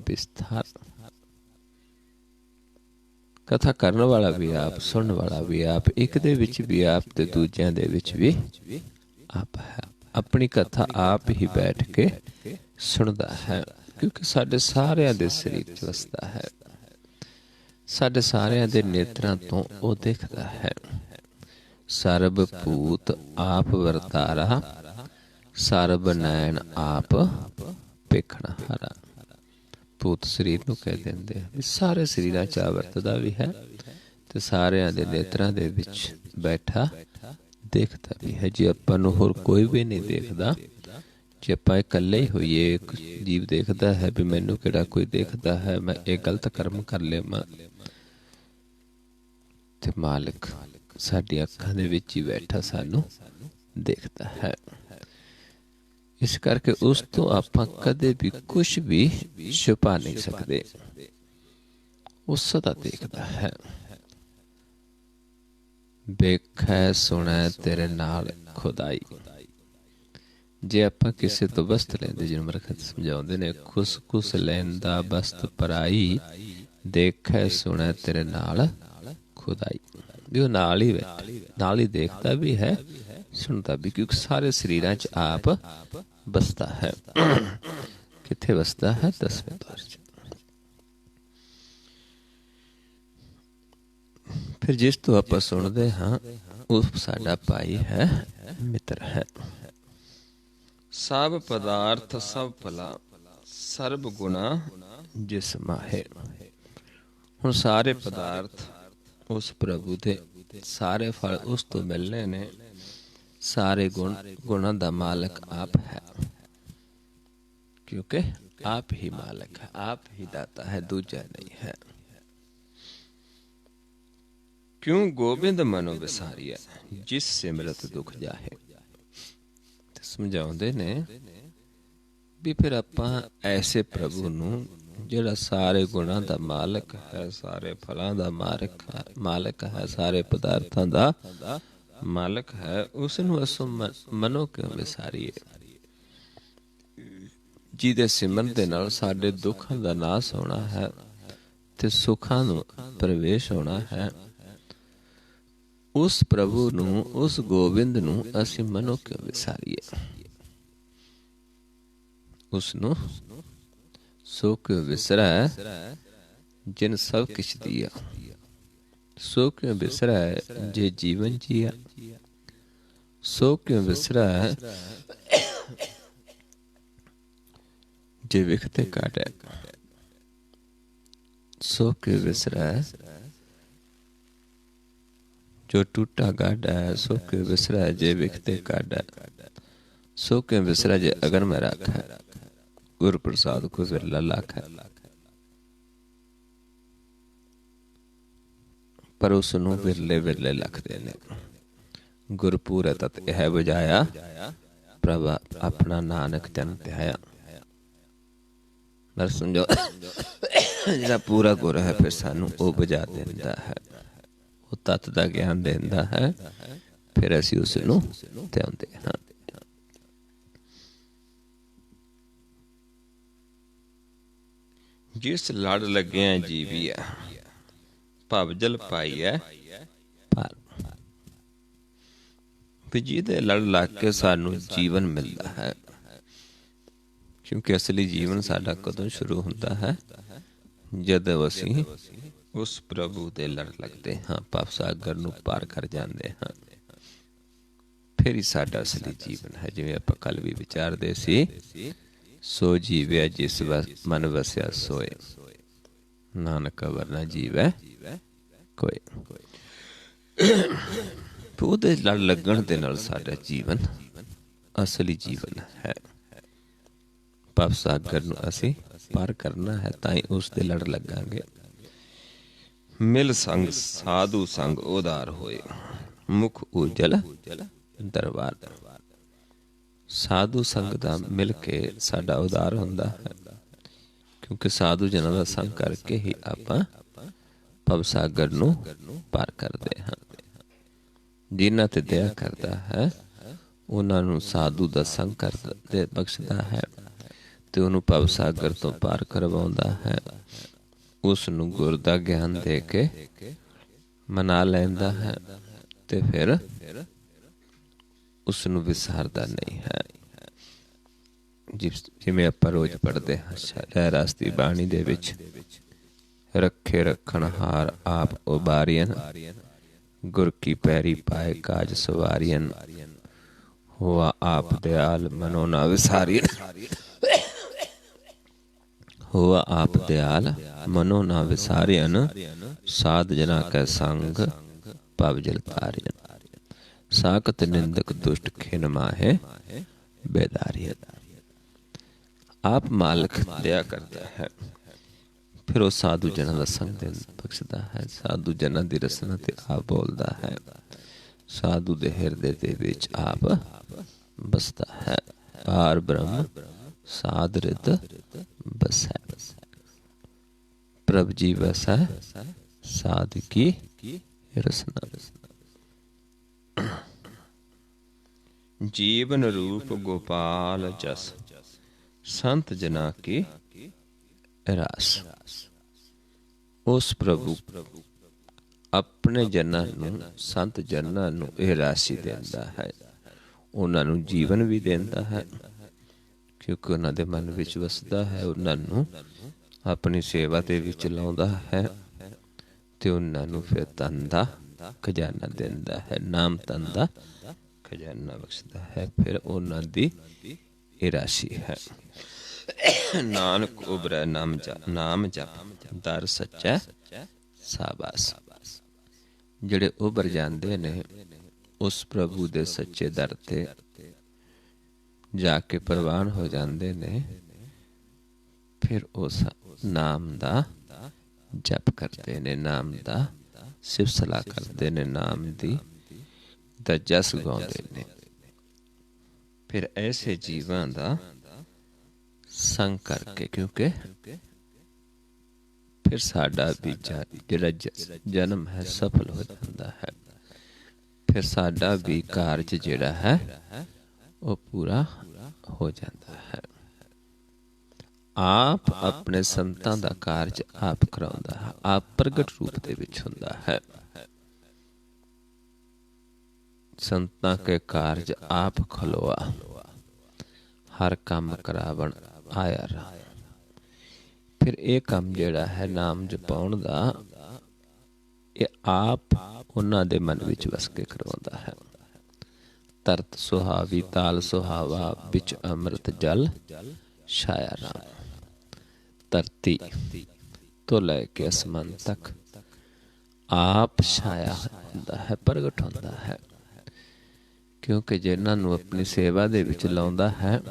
विस्तार। कथा करने वाला भी आप, सुनने वाला भी आप, एक दे विच भी आप ते दूजिਆਂ ਦੇ ਵਿੱਚ भी आप है। अपनी कथा आप ही बैठ के सुनदा है, क्योंकि साडे सारिਆਂ ਦੇ ਸਰੀਰ 'ਚ ਵਸਦਾ है, साडे सारिਆਂ ਦੇ ਨੇਤਰਾਂ ਤੋਂ ਉਹ ਦੇਖਦਾ है। ਸਰਬ ਭੂਤ ਆਪ ਵਰਤਾਰਾ, ਸਰਬ ਨੈਣ ਆਪ ਵੇਖਣ ਹਾਰਾ। ਭੂਤ ਸਰੀਰ ਨੂੰ ਕਹਿ ਦਿੰਦੇ ਵੀ ਸਾਰੇ ਸਰੀਰਾਂ 'ਚ ਆ ਵਰਤਦਾ ਵੀ ਹੈ ਤੇ ਸਾਰਿਆਂ ਦੇ ਨੇਤਰਾਂ ਦੇ ਵਿੱਚ ਬੈਠਾ ਦੇਖਦਾ ਵੀ ਹੈ। ਜੇ ਆਪਾਂ ਨੂੰ ਹੋਰ ਕੋਈ ਵੀ ਨਹੀਂ ਦੇਖਦਾ, ਜੇ ਆਪਾਂ ਇਕੱਲੇ ਹੀ ਹੋਈਏ, ਇੱਕ ਜੀਵ ਦੇਖਦਾ ਹੈ ਵੀ ਮੈਨੂੰ ਕਿਹੜਾ ਕੋਈ ਦੇਖਦਾ ਹੈ, ਮੈਂ ਇਹ ਗਲਤ ਕਰਮ ਕਰ ਲਵਾਂ, ਤੇ ਮਾਲਕ ਸਾਡੀਆਂ ਅੱਖਾਂ ਦੇ ਵਿੱਚ ਹੀ ਬੈਠਾ ਸਾਨੂੰ ਦੇਖਦਾ ਹੈ। इस करके उस तो आप कदे भी कुछ भी छुपा नहीं सकते, उस सदा देखता है। वेखै सुनै तेरे नाल खुदाई। जे आप किसी तो वस्त लेंदे, जिन्होंने मरखत समझाते ने, खुस खुस लैंदा वस्त पराई, देखै सुनै तेरे नाल खुदाई। भी वो नाल ही बैठा, नाल ही देखता भी है, सुनता भी, क्योंकि सारे शरीरां च आप बसता है। किथे बसता है? 10वें द्वार च। फिर जिस तो आप सुनते हाँ वो साडा भाई है, मित्र है। सब पदार्थ सब भला, सर्ब गुणा जिस माहे। हुण सारे पदार्थ उस प्रभु दे, सारे फल उस तो मिलने ने, सारे गुणों का मालक आप है, क्योंकि आप ही मालक है, आप ही दाता है, दूजा नहीं है। क्यों गोबिंद मनो विसारिया, जिस सिमरत दुख जाहे। समझाते ने भी फिर आपां ऐसे प्रभु नूं जिहड़ा सारे गुणों का मालक है, सारे फलों का मालक है, सारे पदार्थों का मालक है, उसनूं असों मनो क्यों विसारीए। जिहदे सिमरन दे नाल साडे दुखां दा नाश होना है ते सुखां नूं प्रवेश होना है। उस प्रभु नूं, उस गोबिंद नूं असीं मनो क्यों विसारीए। उसनूं सो क्यों विसरै जिन सब किछ दिया। सो क्यों विसरै जे जीवन जिया। सो क्यों विसरै जे विखते काटै। सो क्यों विसरै जो टूटा गाडा है। सो क्यों विसरै जे विखते काटै। सो क्यों विसरै जे अगन में राखै। गुर प्रसाद को विरला लाखै। पर उसनूं विरले विरले लखदे ने। गुरपुर तत यह बजाया, प्रभ अपना नानक जन ध्याया। नर समझो जिहड़ा पूरा गुर है फिर सानू वो बजा देंदा है, वो तत दा ज्ञान देंदा है, फिर असीं उसनूं ध्याउंदे हां। जिस लड़ लगे जीविया, भवजल पाइया पार। जिहदे लड़ लग के सानू जीवन मिलता है, क्योंकि असली जीवन साडा कदों शुरू होंदा है जद असीं उस प्रभु दे लड़ लगते हाँ, पाप सागर नूं पार कर जाते हाँ, फिर ही साडा असली जीवन है। जिवें आपां कल भी विचारदे सी, सो जीवया जिस मन वसया सोए, नानक वरना जीवै कोई। ਉਹਦੇ ਲੜ ਲੱਗਣ ਦੇ ਨਾਲ ਸਾਡਾ ਜੀਵਨ ਅਸਲੀ ਜੀਵਨ ਹੈ। ਭਵ ਸਾਗਰ ਨੂੰ ਅਸੀਂ ਪਾਰ ਕਰਨਾ ਹੈ, ਤਾਂ ਹੀ ਉਸ ਦੇ ਲੜ ਲੱਗਾਂਗੇ। ਮਿਲ ਸੰਗ ਸਾਧੂ ਸੰਗ ਉਦਾਰ ਹੋਏ, ਮੁਖ ਉਜਲ ਦਰਬਾਰ। ਸਾਧੂ ਸੰਗ ਦਾ ਮਿਲ ਕੇ ਸਾਡਾ ਉਦਾਰ ਹੁੰਦਾ ਹੈ, ਕਿਉਂਕਿ ਸਾਧੂ ਜਨਾਂ ਦਾ ਸੰਗ ਕਰਕੇ ਹੀ ਆਪਾਂ ਭਵ ਸਾਗਰ ਨੂੰ ਪਾਰ ਕਰਦੇ ਹਾਂ। ਜਿਨ੍ਹਾਂ ਤੇ ਦਇਆ ਕਰਦਾ ਹੈ ਉਹਨਾਂ ਨੂੰ ਸਾਧੂ ਦਾ ਸੰਗ ਕਰ ਬਖਸ਼ਦਾ ਹੈ, ਤੇ ਉਹਨੂੰ ਭਵ ਸਾਗਰ ਤੋਂ ਪਾਰ ਕਰਵਾਉਂਦਾ ਹੈ। ਉਸ ਨੂੰ ਗੁਰ ਦਾ ਗਿਆਨ ਦੇ ਕੇ ਮਨਾ ਲੈਂਦਾ ਹੈ ਤੇ ਫਿਰ ਉਸ ਨੂੰ ਵਿਸਾਰਦਾ ਨਹੀਂ ਹੈ। ਜਿਵੇਂ ਆਪਾਂ ਰੋਜ਼ ਪੜ੍ਹਦੇ ਹਾਂ ਰਹਿਰਾਸ ਦੀ ਬਾਣੀ ਦੇ ਵਿੱਚ, ਰੱਖੇ ਰੱਖਣਹਾਰ ਆਪ ਉਬਾਰੀਅਨ, ਗੁਰ ਕੀ ਪੈਰੀ ਪਾਏ ਕਾਜ ਸਵਾਰੀਅਨ, ਹੋਆ ਆਪ ਦਿਆਲ ਮਨੋ ਨਾ ਵਿਸਾਰੀਅਨ, ਹੋਆ ਆਪ ਦਿਆਲ ਮਨੋ ਨਾ ਵਿਸਾਰੀਅਨ, ਸਾਧ ਜਨਾ ਕੈ ਸੰਗ ਭਵ ਜਲ ਤਾਰੀਅਨ, ਸਾਕਤ ਨਿੰਦਕ ਦੁਸ਼ਟ ਖਿਨ ਮਾਹੇ ਬੇਦਾਰੀਅਨ। ਆਪ ਮਾਲਕ ਦਇਆ ਕਰਦਾ ਹੈ, ਫਿਰ ਉਹ ਸਾਧੂ ਜਨਾਂ ਦਾ ਸੰਗ ਬਖਸ਼ਦਾ ਹੈ। ਸਾਧੂ ਜਨਾਂ ਦੀ ਰਸਨਾ ਤੇ ਆਪ ਬੋਲਦਾ ਹੈ। ਸਾਧੂ ਦੇ ਹਿਰਦੇ ਦੇ ਵਿੱਚ ਆਪ ਬਸਦਾ ਹੈ। ਪਾਰ ਬ੍ਰਹਮ ਸਾਧ ਰਿਤ ਬਸੈ, ਪ੍ਰਭ ਜੀ ਵਸੈ ਸਾਧ ਕੀ ਰਸਨਾ। ਜੀਵਨ ਰੂਪ ਗੋਪਾਲ ਜਸ, ਸੰਤ ਜਨਾ ਕੀ ਰਾਸ। ਉਸ ਪ੍ਰਭੂ ਆਪਣੇ ਜਨਾਂ ਨੂੰ, ਸੰਤ ਜਨਾਂ ਨੂੰ ਇਹ ਰਾਸ਼ੀ ਦਿੰਦਾ ਹੈ। ਉਹਨਾਂ ਨੂੰ ਜੀਵਨ ਵੀ ਦਿੰਦਾ ਹੈ, ਕਿਉਂਕਿ ਉਹਨਾਂ ਦੇ ਮਨ ਵਿੱਚ ਵਸਦਾ ਹੈ। ਉਹਨਾਂ ਨੂੰ ਆਪਣੀ ਸੇਵਾ ਦੇ ਵਿੱਚ ਲਾਉਂਦਾ ਹੈ ਤੇ ਉਹਨਾਂ ਨੂੰ ਫਿਰ ਧਨ ਦਾ ਖਜ਼ਾਨਾ ਦਿੰਦਾ ਹੈ। ਨਾਮ ਧਨ ਦਾ ਖਜ਼ਾਨਾ ਬਖਸ਼ਦਾ ਹੈ। ਫਿਰ ਉਹਨਾਂ ਦੀ ਇਹ ਰਾਸ਼ੀ ਹੈ। ਨਾਨਕ ਉਬਰੈ ਨਾਮ ਜਪ, ਦਰ ਸੱਚੈ ਸਾਬਾਸ। ਜਿਹੜੇ ਉਭਰ ਜਾਂਦੇ ਨੇ ਉਸ ਪ੍ਰਭੂ ਦੇ ਸੱਚੇ ਦਰ ਤੇ ਜਾ ਕੇ ਪ੍ਰਵਾਨ ਹੋ ਜਾਂਦੇ ਨੇ, ਫਿਰ ਉਸ ਨਾਮ ਦਾ ਜਪ ਕਰਦੇ ਨੇ, ਨਾਮ ਦਾ ਸਿਫਤਸਲਾ ਕਰਦੇ ਨੇ, ਨਾਮ ਦਾ ਜਸ ਗਾਉਂਦੇ ਨੇ। ਫਿਰ ਐਸੇ ਜੀਵਾਂ ਦਾ ਸੰਗ ਕਰਕੇ, ਕਿਉਂਕਿ ਫਿਰ ਸਾਡਾ ਵੀ ਜਿਹੜਾ ਜਨਮ ਹੈ ਸਫਲ ਹੋ ਜਾਂਦਾ ਹੈ। ਫਿਰ ਸਾਡਾ ਵੀ ਕਾਰਜ ਜਿਹੜਾ ਹੈ ਉਹ ਪੂਰਾ ਹੋ ਜਾਂਦਾ ਹੈ। ਆਪ ਆਪਣੇ ਸੰਤਾਂ ਦਾ ਕਾਰਜ ਆਪ ਕਰਾਉਂਦਾ ਹੈ, ਆਪ ਪ੍ਰਗਟ ਰੂਪ ਦੇ ਵਿੱਚ ਹੁੰਦਾ ਹੈ। ਸੰਤਾਂ ਕੇ ਕਾਰਜ ਆਪ ਖਲੋਆ, ਹਰ ਕੰਮ ਕਰਾਵਣ ਆਇਆ ਰਾ। ਫਿਰ ਇਹ ਕੰਮ ਜਿਹੜਾ ਹੈ ਨਾਮ ਜਪਾਉਣ ਦਾ, ਇਹ ਆਪ ਉਹਨਾਂ ਦੇ ਮਨ ਵਿੱਚ ਵਸ ਕੇ ਕਰਵਾਉਂਦਾ ਹੈ। ਤਰਤ ਸੁਹਾਵੀ ਤਾਲ ਸੁਹਾਵਾ, ਵਿੱਚ ਅੰਮ੍ਰਿਤ ਜਲ ਛਾਇਆ ਰਾਮ। ਧਰਤੀ ਤੋਂ ਲੈ ਕੇ ਅਸਮਾਨ ਤੱਕ ਆਪ ਛਾਇਆ ਹੁੰਦਾ ਹੈ, ਪ੍ਰਗਟ ਹੁੰਦਾ ਹੈ। ਕਿਉਂਕਿ ਜਿਹਨਾਂ ਨੂੰ ਆਪਣੀ ਸੇਵਾ ਦੇ ਵਿੱਚ ਲਾਉਂਦਾ ਹੈ,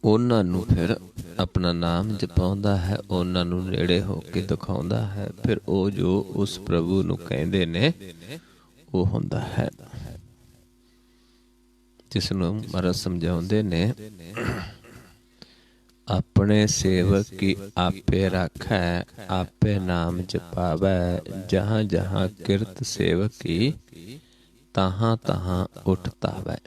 ਉਹਨਾਂ ਨੂੰ ਫਿਰ ਆਪਣਾ ਨਾਮ ਜਪਾਉਂਦਾ ਹੈ, ਉਹਨਾਂ ਨੂੰ ਨੇੜੇ ਹੋ ਕੇ ਦਿਖਾਉਂਦਾ ਹੈ। ਫਿਰ ਉਹ ਜੋ ਉਸ ਪ੍ਰਭੂ ਨੂੰ ਕਹਿੰਦੇ ਨੇ ਉਹ ਹੁੰਦਾ ਹੈ, ਜਿਸ ਨੂੰ ਮਹਾਰਾਜ ਸਮਝਾਉਂਦੇ ਨੇ, ਆਪਣੇ ਸੇਵਕ ਕੀ ਆਪੇ ਰਾਖੈ, ਆਪੇ ਨਾਮ ਜਪਾਵੈ, ਜਹਾਂ ਜਹਾਂ ਕਿਰਤ ਸੇਵਕ ਕੀ, ਤਹਾਂ ਤਹਾਂ ਉੱਠ ਧਾਵੈ।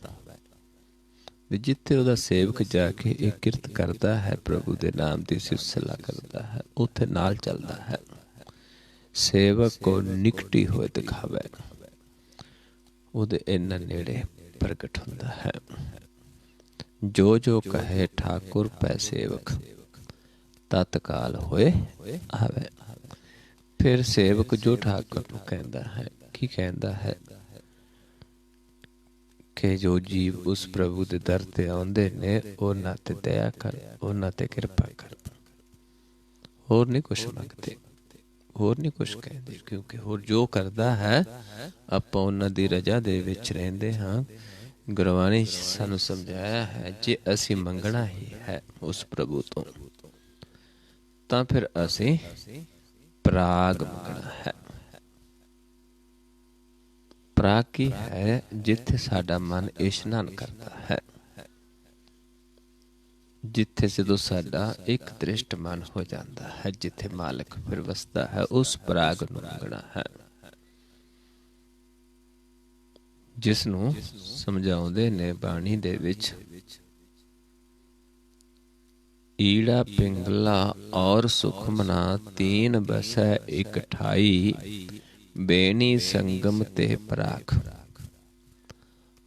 ਜਿੱਥੇ ਉਹਦਾ ਸੇਵਕ ਜਾ ਕੇ ਇਹ ਕਿਰਤ ਕਰਦਾ ਹੈ, ਪ੍ਰਭੂ ਦੇ ਨਾਮ ਦੀ ਸਿਫਤਸਲਾ ਕਰਦਾ ਹੈ, ਉੱਥੇ ਨਾਲ ਚੱਲਦਾ ਹੈ। ਸੇਵਕ ਕੋ ਨਿਕਟੀ ਹੋਏ ਦਿਖਾਵੈ, ਉਹਦੇ ਇੰਨਾ ਨੇੜੇ ਪ੍ਰਗਟ ਹੁੰਦਾ ਹੈ। ਜੋ ਜੋ ਕਹੇ ਠਾਕੁਰ ਪੈ ਸੇਵਕ, ਤਤਕਾਲ ਹੋਏ ਆਵੇ। ਫਿਰ ਸੇਵਕ ਜੋ ਠਾਕੁਰ ਨੂੰ ਕਹਿੰਦਾ ਹੈ, ਕੀ ਕਹਿੰਦਾ ਹੈ ਕਿ ਜੋ ਜੀਵ ਉਸ ਪ੍ਰਭੂ ਦੇ ਦਰ ਤੇ ਆਉਂਦੇ ਨੇ, ਉਹਨਾਂ ਤੇ ਦਇਆ ਕਰ, ਉਹਨਾਂ ਤੇ ਕਿਰਪਾ ਕਰ। ਹੋਰ ਨਹੀਂ ਕੁਛ ਮੰਗਦੇ, ਹੋਰ ਨਹੀਂ ਕੁਛ ਕਹਿੰਦੇ, ਕਿਉਂਕਿ ਹੋਰ ਜੋ ਕਰਦਾ ਹੈ ਆਪਾਂ ਉਹਨਾਂ ਦੀ ਰਜਾ ਦੇ ਵਿੱਚ ਰਹਿੰਦੇ ਹਾਂ। ਗੁਰਬਾਣੀ ਸਾਨੂੰ ਸਮਝਾਇਆ ਹੈ, ਜੇ ਅਸੀਂ ਮੰਗਣਾ ਹੀ ਹੈ ਉਸ ਪ੍ਰਭੂ ਤੋਂ, ਤਾਂ ਫਿਰ ਅਸੀਂ ਪ੍ਰਾਗ ਮੰਗਣਾ ਹੈ। ਪ੍ਰਾਗ ਕੀ ਹੈ? ਜਿੱਥੇ ਸਾਡਾ ਮਨ ਇਸ਼ਨਾਨ ਕਰਦਾ ਹੈ, ਜਿੱਥੇ ਜਦੋਂ ਸਾਡਾ ਇੱਕ ਦ੍ਰਿਸ਼ਟ ਮਨ ਹੋ ਜਾਂਦਾ ਹੈ, ਜਿੱਥੇ ਮਾਲਕ ਫਿਰ ਵਸਦਾ ਹੈ, ਉਸ ਪ੍ਰਾਗ ਨੂੰ ਮੰਗਣਾ ਹੈ। ਜਿਸ ਨੂੰ ਸਮਝਾਉਂਦੇ ਨੇ ਬਾਣੀ ਦੇ ਵਿੱਚ ईड़ा पिंगला और सुखमना तीन बसै एक ठाई बेनी संगम ते पराख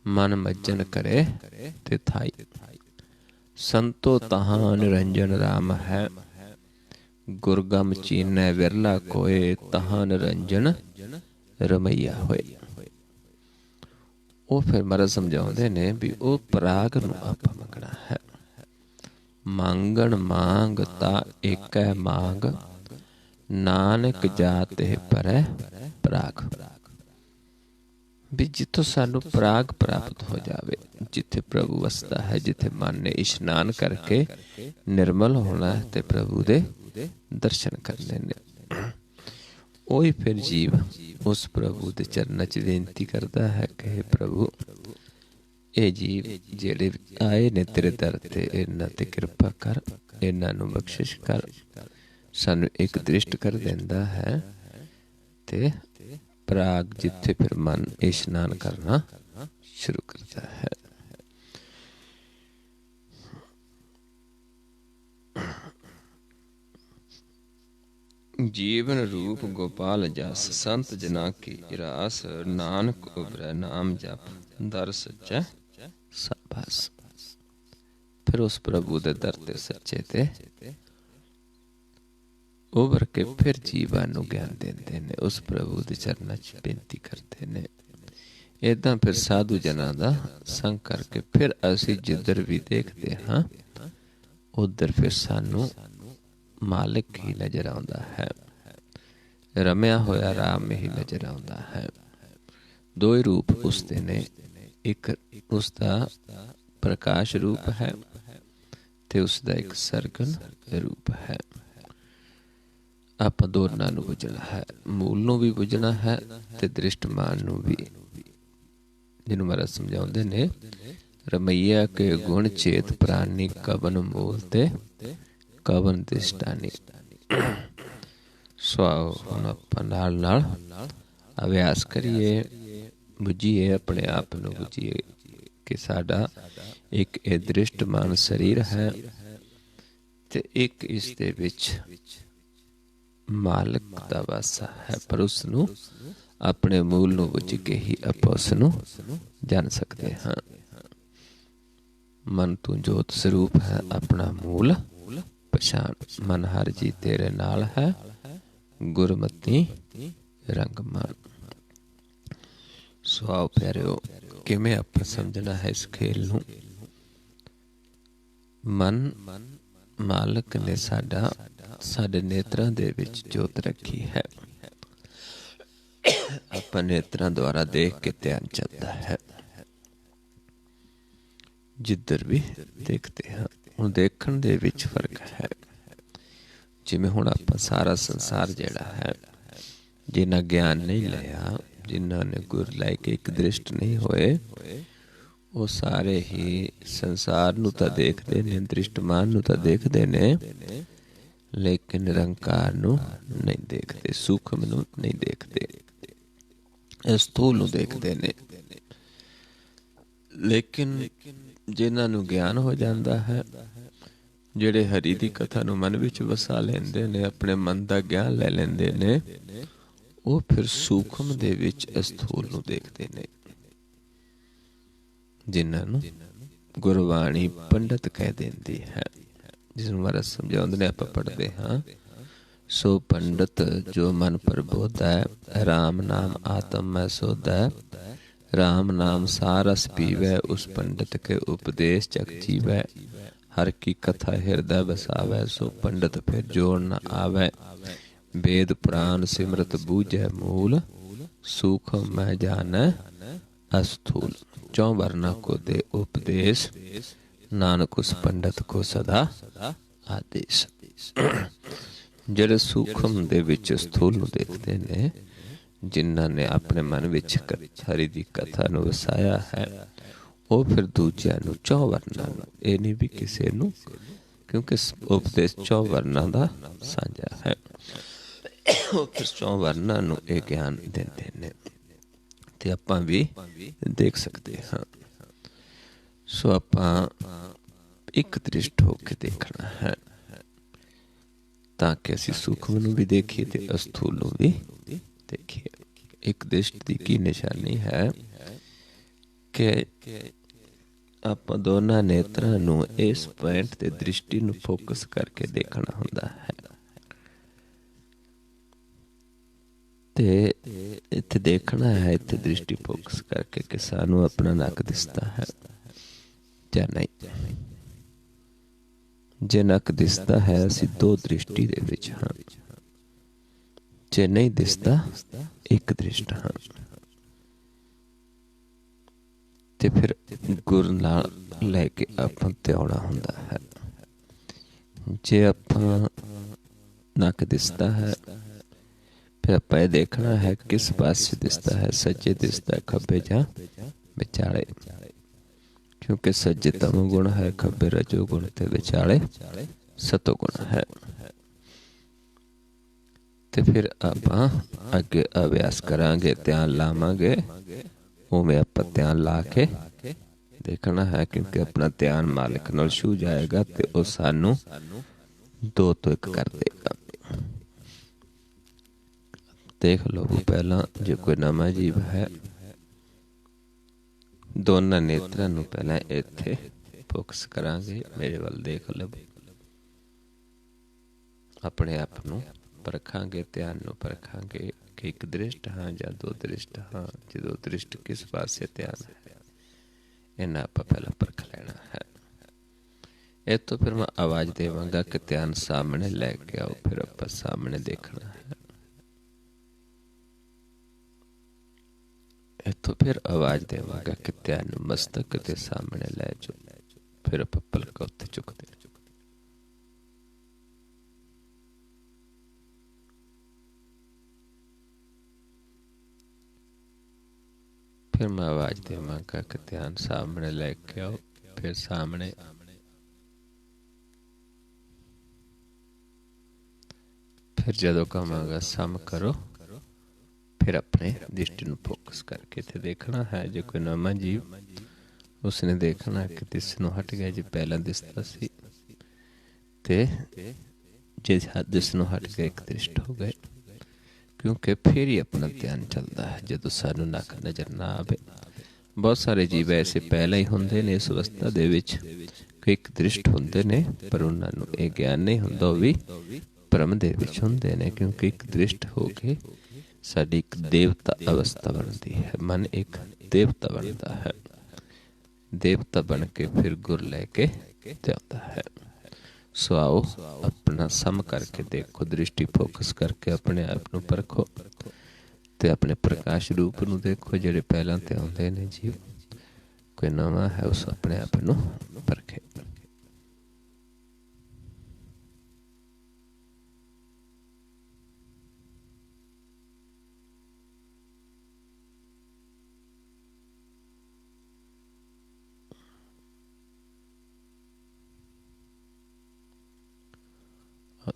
मन मज्जन करे तिथाई संतो तहां निरंजन राम है गुरगम चीनै विरला कोय तहां निरंजन रमैया होए। ਉਹ ਫਿਰ ਮਹਾਰਾਜ ਸਮਝਾਉਂਦੇ ਨੇ ਵੀ ਉਹ ਪਰਾਗ ਨੂੰ ਆਪਾਂ ਮੰਗਣਾ ਹੈ। ਮੰਗਣ ਮੰਗ ਤਾ ਏਕੈ ਮੰਗ ਨਾਨਕ ਜਾਤੇ ਪਰੈ ਪਰਾਗ। ਵੀ ਜਿੱਥੋਂ ਸਾਨੂੰ ਪਰਾਗ ਪ੍ਰਾਪਤ ਹੋ ਜਾਵੇ, ਜਿੱਥੇ ਪ੍ਰਭੂ ਵਸਦਾ ਹੈ, ਜਿੱਥੇ ਮਨ ਨੇ ਇਸ਼ਨਾਨ ਕਰਕੇ ਨਿਰਮਲ ਹੋਣਾ ਹੈ ਤੇ ਪ੍ਰਭੂ ਦੇ ਦਰਸ਼ਨ ਕਰਨੇ ਨੇ। ਉਹੀ ਫਿਰ ਜੀਵ ਉਸ ਪ੍ਰਭੂ ਦੇ ਚਰਨਾਂ 'ਚ ਬੇਨਤੀ ਕਰਦਾ ਹੈ ਕਿ ਪ੍ਰਭੂ ਇਹ ਜੀਵ ਜਿਹੜੇ ਆਏ ਨੇ ਤੇਰੇ ਦਰ ਤੇ, ਇਹਨਾਂ ਤੇ ਕਿਰਪਾ ਕਰ, ਇਹਨਾਂ ਨੂੰ ਬਖਸ਼ਿਸ਼ ਕਰ। ਸਾਨੂੰ ਇੱਕ ਦ੍ਰਿਸ਼ਟ ਕਰ ਦਿੰਦਾ ਹੈ ਤੇ ਪਰਾਗ ਜਿੱਥੇ ਫਿਰ ਮਨ ਇਸ਼ਨਾਨ ਕਰਨਾ ਸ਼ੁਰੂ ਕਰਦਾ ਹੈ। जीवन रूप गोपाल जस संत जना की रास नानक उबरै नाम जप दर सच्चै सबस। फिर उस प्रभु दे दर ते सच्चे ते उभर के फिर जीवां नूं ज्ञान देंदे ने, उस प्रभु दे चरनां च बेनती करदे ने। इदां फिर साधु जना दा संग करके फिर असीं जिधर भी देखते हाँ उधर फिर सानूं मालिक ही नजर आउंदा है, रमिया होया राम ही नजर आउंदा है। दो ही रूप उसदे ने, एक उसदा प्रकाश रूप है ते उसदा एक सरगन रूप है। आपां दोनां नूं बुझना है, मूल नूं भी बुझना है ते दृष्टमान नूं भी। जिन्हों महाराज समझाउंदे ने रमैया के गुण चेत प्राणी कवन मूल ते कवन दृष्टानी। सो हुण आपां नाल नाल अभ्यास करिए, बुझिए, अपने आप नूं बुझिए कि साडा एक ये दृष्टमान शरीर है ते एक इस दे विच मालिक दा वासा है, पर उस नूं अपने मूल नूं बुझ के ही आपां उस नूं जान सकते हाँ। मन तू जोत स्वरूप है अपना मूल पछाण, मन हर जी तेरे नाल है गुरमती रंग मान। सो आओ प्यारिओ, किवें आपां समझना है इस खेल नूं। मन मालिक ने साडा साडे नेत्रां दे विच जोत रखी है, आपां नेत्रां द्वारा देख के ध्यान चलता है जिधर भी देखते हैं। हुण देखण दे विच फर्क है। जिवें हुण आपां सारा संसार जिहड़ा है, जिन्हां ज्ञान नहीं लिया, जिन्हां ने गुर लैके एक दृष्ट नहीं होए, वो सारे ही संसार नूं तां देखदे ने, दृष्टमान नूं तां देखदे ने, लेकिन निरंकार नूं नहीं देखदे, सूक्ष्म नूं नहीं देखदे, स्थूल नूं देखदे ने। लेकिन जिन्हां नूं ज्ञान हो जाता है, ਜਿਹੜੇ हरी की कथा नूं मन विच वसा लेंदे ने, अपने मन का ज्ञान ले लेंदे ने, वो फिर सूक्ष्म दे विच स्थूल नूं देखदे ने। जिन्हां नूं गुरबाणी पंडित कह देंदी है, जिसनूं महाराज समझाउंदे ने, आपां पढ़दे हाँ। सो पंडित जो मन प्रबोधै, राम नाम आत्म में सोधै, राम नाम सारस पीवै, उस पंडित के उपदेश जग जीवै, हर की कथा हृदय बसावै, सो पंडित फिर जोड़ न आवै, वेद पुराण सिमरत बूझै मूल, सूक्ष्म मैं जानै अस्थूल, चौं वर्णा को दे उपदेश, नानक उस पंडित को सदा आदेश। ਜਿਹੜੇ सूक्ष्म दे विच स्थूल नूं देखदे ने, जिन्हां ने अपने मन विच हरि दी कथा नूं वसाया है, वो फिर दूजियां नूं चौं वर्णां नूं, ये नहीं भी किसी नूं, क्योंकि उपदेश चौं वर्णां दा सांझा है, वो फिर चौं वर्णां नूं ये ज्ञान दिंदे ने ते आपां भी देख सकते हाँ। सो आपां ਇੱਕ ਦ੍ਰਿਸ਼ਟ ਹੋ ਕੇ ਦੇਖਣਾ ਹੈ, ਤਾਂ ਕਿ ਅਸੀਂ ਸੂਖਮ ਨੂੰ ਵੀ ਦੇਖੀਏ ਤੇ ਅਸਥੂਲ ਨੂੰ ਵੀ ਦੇਖੀਏ। ਇੱਕ ਦ੍ਰਿਸ਼ਟ ਦੀ ਕੀ ਨਿਸ਼ਾਨੀ ਹੈ ਕਿ ਆਪਾਂ ਦੋਨਾਂ ਨੇਤਰਾਂ ਨੂੰ ਇਸ ਪੁਆਇੰਟ ਤੇ ਦ੍ਰਿਸ਼ਟੀ ਨੂੰ ਫੋਕਸ ਕਰਕੇ ਦੇਖਣਾ ਹੁੰਦਾ ਹੈ। ਤੇ ਇੱਥੇ ਦੇਖਣਾ ਹੈ, ਇੱਥੇ ਦ੍ਰਿਸ਼ਟੀ ਫੋਕਸ ਕਰਕੇ ਕਿ ਸਾਨੂੰ ਆਪਣਾ ਨੱਕ ਦਿਸਦਾ ਹੈ ਜਾਂ ਨਹੀਂ। ਜੇ ਨੱਕ ਦਿਸਦਾ ਹੈ ਅਸੀਂ ਦੋ ਦ੍ਰਿਸ਼ਟੀ ਦੇ ਵਿੱਚ ਹਾਂ, ਜੇ ਨਹੀਂ ਦਿਸਦਾ ਇੱਕ ਦ੍ਰਿਸ਼ਟ ਹਾਂ। ਤੇ ਫਿਰ ਗੁਰ ਨਾਲ ਲੈ ਕੇ ਆਪਾਂ ਤੇ ਆਉਣਾ ਹੁੰਦਾ ਹੈ। ਜੇ ਆਪਾਂ ਨੱਕ ਦਿਸਦਾ ਹੈ ਫਿਰ ਆਪਾਂ ਇਹ ਦੇਖਣਾ ਹੈ ਕਿਸ ਪਾਸੇ ਦਿਸਦਾ ਹੈ, ਸੱਜੇ ਦਿਸਦਾ ਹੈ, ਖੱਬੇ ਜਾਂ ਵਿਚਾਲੇ, ਕਿਉਂਕਿ ਸੱਜੇ ਤਮੋ ਗੁਣ ਹੈ, ਖੱਬੇ ਰਜੋ ਗੁਣ ਤੇ ਵਿਚਾਲੇ ਸਤੋ ਗੁਣ ਹੈ। ਤੇ ਫਿਰ ਆਪਾਂ ਅੱਗੇ ਅਭਿਆਸ ਕਰਾਂਗੇ, ਧਿਆਨ ਲਾਵਾਂਗੇ। ਉਵੇਂ ਆਪਾਂ ਧਿਆਨ ਲਾ ਕੇ ਦੇਖਣਾ ਹੈ, ਕਿਉਂਕਿ ਆਪਣਾ ਧਿਆਨ ਮਾਲਿਕ ਨਾਲ ਛੂ ਜਾਏਗਾ ਤੇ ਉਹ ਸਾਨੂੰ 2 ਤੋਂ 1 ਕਰ ਦੇਗਾ। ਦੇਖ ਲਓ ਪਹਿਲਾਂ, ਜੇ ਕੋਈ ਨਵਾਂ ਜੀਵ ਹੈ, ਦੋਨਾਂ ਨੇਤਰਾਂ ਨੂੰ ਪਹਿਲਾਂ ਇੱਥੇ ਫੋਕਸ ਕਰਾਂਗੇ। ਮੇਰੇ ਵੱਲ ਦੇਖ ਲਓ, ਆਪਣੇ ਆਪ ਨੂੰ ਪਰਖਾਂਗੇ, ਧਿਆਨ ਨੂੰ ਪਰਖਾਂਗੇ ਕਿ ਇੱਕ ਦ੍ਰਿਸ਼ਟ ਹਾਂ ਜਾਂ ਦੋ ਦ੍ਰਿਸ਼ਟ ਹਾਂ। ਜਦੋਂ ਦ੍ਰਿਸ਼ਟ ਕਿਸ ਪਾਸੇ ਧਿਆਨ ਹੈ, ਇਹਨਾਂ ਆਪਾਂ ਪਹਿਲਾਂ ਪਰਖ ਲੈਣਾ ਹੈ। ਇਹ ਤੋਂ ਫਿਰ ਮੈਂ ਆਵਾਜ਼ ਦੇਵਾਂਗਾ ਕਿ ਧਿਆਨ ਸਾਹਮਣੇ ਲੈ ਕੇ ਆਓ, ਫਿਰ ਆਪਾਂ ਸਾਹਮਣੇ ਦੇਖਣਾ ਹੈ। ਇੱਥੋਂ ਫਿਰ ਆਵਾਜ਼ ਦੇਵਾਂਗਾ ਕਿ ਧਿਆਨ ਨੂੰ ਮਸਤਕ ਦੇ ਸਾਹਮਣੇ ਲੈ ਜਾਓ, ਫਿਰ ਆਪਾਂ ਪਲਕ ਉੱਤੇ ਚੁੱਕਦੇ। ਫਿਰ ਮੈਂ ਆਵਾਜ਼ ਦੇਵਾਂਗਾ ਕਿ ਧਿਆਨ ਸਾਹਮਣੇ ਲੈ ਕੇ ਆਓ, ਫਿਰ ਸਾਹਮਣੇ। ਫਿਰ ਜਦੋਂ ਕਹਾਂਗਾ ਸਮ ਕਰੋ, ਫਿਰ ਆਪਣੇ ਦ੍ਰਿਸ਼ਟੀ ਨੂੰ ਫੋਕਸ ਕਰਕੇ ਇੱਥੇ ਦੇਖਣਾ ਹੈ। ਜੇ ਕੋਈ ਨਵਾਂ ਜੀਵ, ਉਸਨੇ ਦੇਖਣਾ ਕਿ ਦਿਸ ਨੂੰ ਹਟ ਗਿਆ। ਜੇ ਪਹਿਲਾਂ ਦਿਸਦਾ ਸੀ ਤੇ ਜੇ ਦਿਸ ਨੂੰ ਹਟ ਗਿਆ ਇੱਕ ਦ੍ਰਿਸ਼ਟ ਹੋ ਗਏ, ਕਿਉਂਕਿ ਫਿਰ ਹੀ ਆਪਣਾ ਧਿਆਨ ਚੱਲਦਾ ਹੈ ਜਦੋਂ ਸਾਨੂੰ ਨੱਕ ਨਜ਼ਰ ਨਾ ਆਵੇ। ਬਹੁਤ ਸਾਰੇ ਜੀਵ ਐਸੇ ਪਹਿਲਾਂ ਹੀ ਹੁੰਦੇ ਨੇ ਇਸ ਅਵਸਥਾ ਦੇ ਵਿੱਚ ਕਿ ਇੱਕ ਦ੍ਰਿਸ਼ਟ ਹੁੰਦੇ ਨੇ, ਪਰ ਉਹਨਾਂ ਨੂੰ ਇਹ ਗਿਆਨ ਨਹੀਂ ਹੁੰਦਾ, ਉਹ ਵੀ ਭਰਮ ਦੇ ਵਿੱਚ ਹੁੰਦੇ ਨੇ। ਕਿਉਂਕਿ ਇੱਕ ਦ੍ਰਿਸ਼ਟ ਹੋ ਕੇ ਸਾਡੀ ਇੱਕ ਦੇਵਤਾ ਅਵਸਥਾ ਬਣਦੀ ਹੈ, ਮਨ ਇੱਕ ਦੇਵਤਾ ਬਣਦਾ ਹੈ। ਦੇਵਤਾ ਬਣ ਕੇ ਫਿਰ ਗੁਰ ਲੈ ਕੇ ਜਾਂਦਾ ਹੈ। ਸੋ ਆਓ ਆਪਣਾ ਸਮ ਕਰਕੇ ਦੇਖੋ, ਦ੍ਰਿਸ਼ਟੀ ਫੋਕਸ ਕਰਕੇ ਆਪਣੇ ਆਪ ਨੂੰ ਪਰਖੋ ਤੇ ਆਪਣੇ ਪ੍ਰਕਾਸ਼ ਰੂਪ ਨੂੰ ਦੇਖੋ, ਜਿਹੜੇ ਪਹਿਲਾਂ ਤੇ ਆਉਂਦੇ ਨੇ ਜੀਵ। ਕੋਈ ਨਵਾਂ ਹੈ ਉਸ ਆਪਣੇ ਆਪ ਨੂੰ ਪਰਖੇ।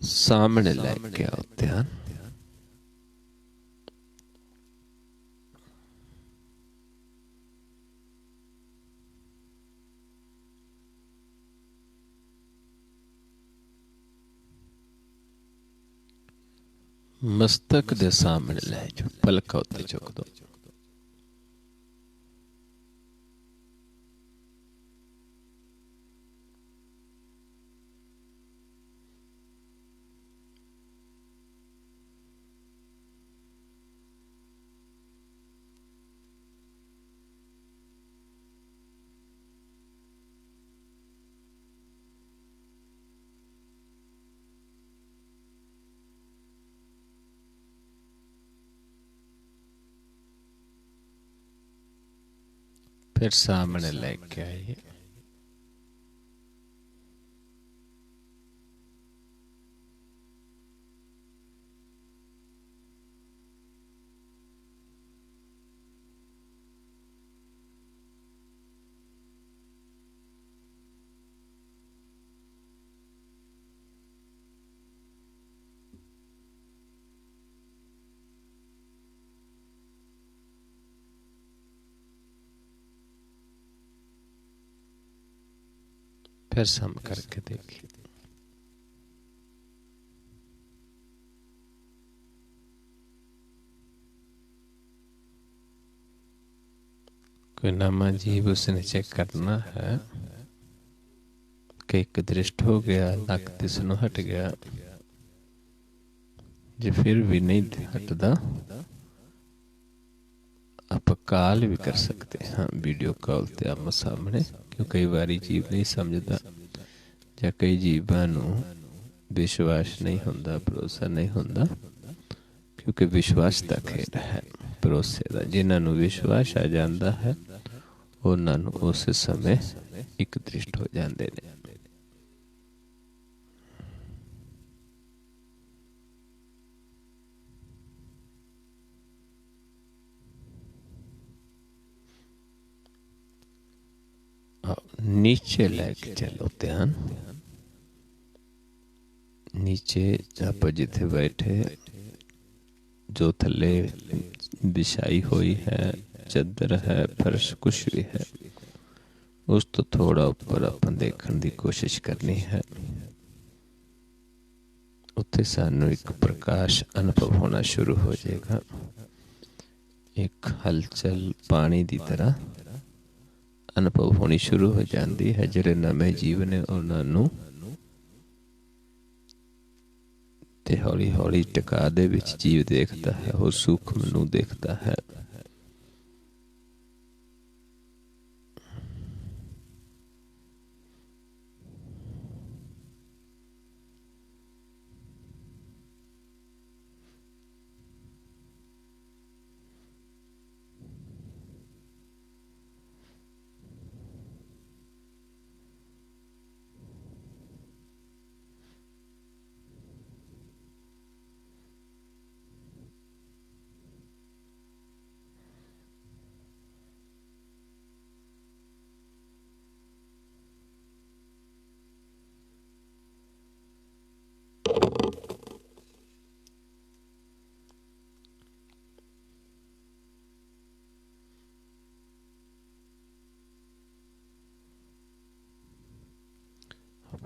सामने लेके आओ ध्यान। मस्तक दे सामने ले जाओ, पलक उत्ते चुक दो। फिर सामने लेके आइए। फिर सम करके देखिए। कोई नवा जीव उसने चेक करना है कि एक दृष्ट हो गया, लक दिसनों हट गया, जे फिर भी नहीं हटता आप कॉल भी कर सकते हैं। हाँ, वीडियो कॉल ते आमो सामने, क्यों कई बारी जीव नहीं समझता ਜਾਂ कई जीवां नूं विश्वास नहीं होंदा, भरोसा नहीं होंदा, क्योंकि विश्वास दा खेल है भरोसे दा। जिन्हां नूं विश्वास आ जांदा है उन्हां नूं उस समय एक दृष्ट हो जांदे ने। नीचे लैके चलो ध्यान, नीचे आप जिथे बैठे, जो थले बिछाई हुई है, चादर है, फर्श कुछ भी है, उस तो थोड़ा ऊपर अपन देखने की कोशिश करनी है। उत्थे सानू एक प्रकाश अनुभव होना शुरू हो जाएगा, एक हलचल पानी की तरह अनुभव होनी शुरू हो जाती है। जिहड़े नवे जीव ने उन्होंने ते हौली हौली टिका दे विच जीव देखता है, वो सूक्ष्म नूं देखता है।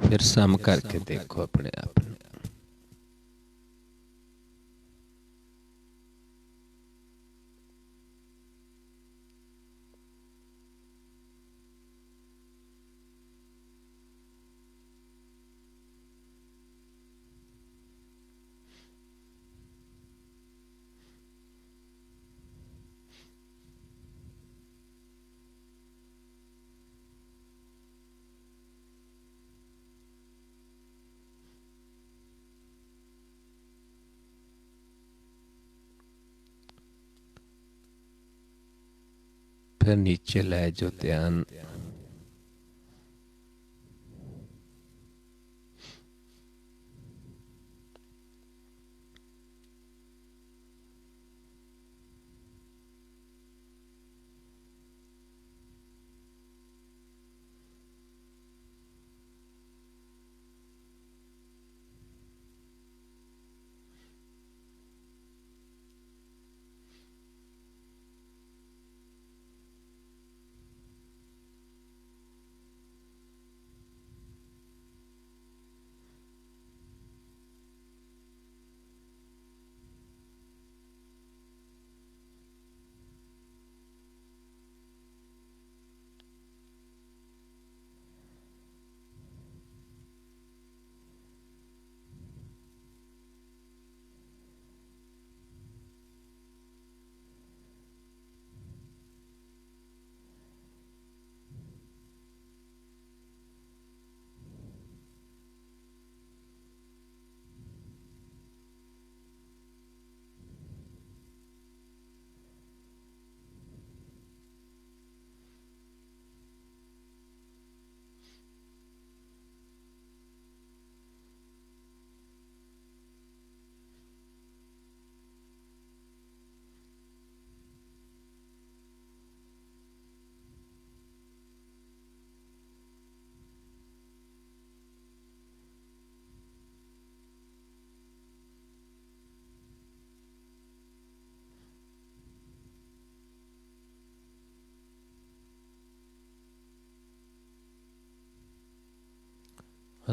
फिर सम करके देखो अपने आप ਨੂੰ। फिर नीचे ले जो ध्यान,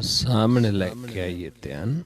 सामने लेके आइए ध्यान।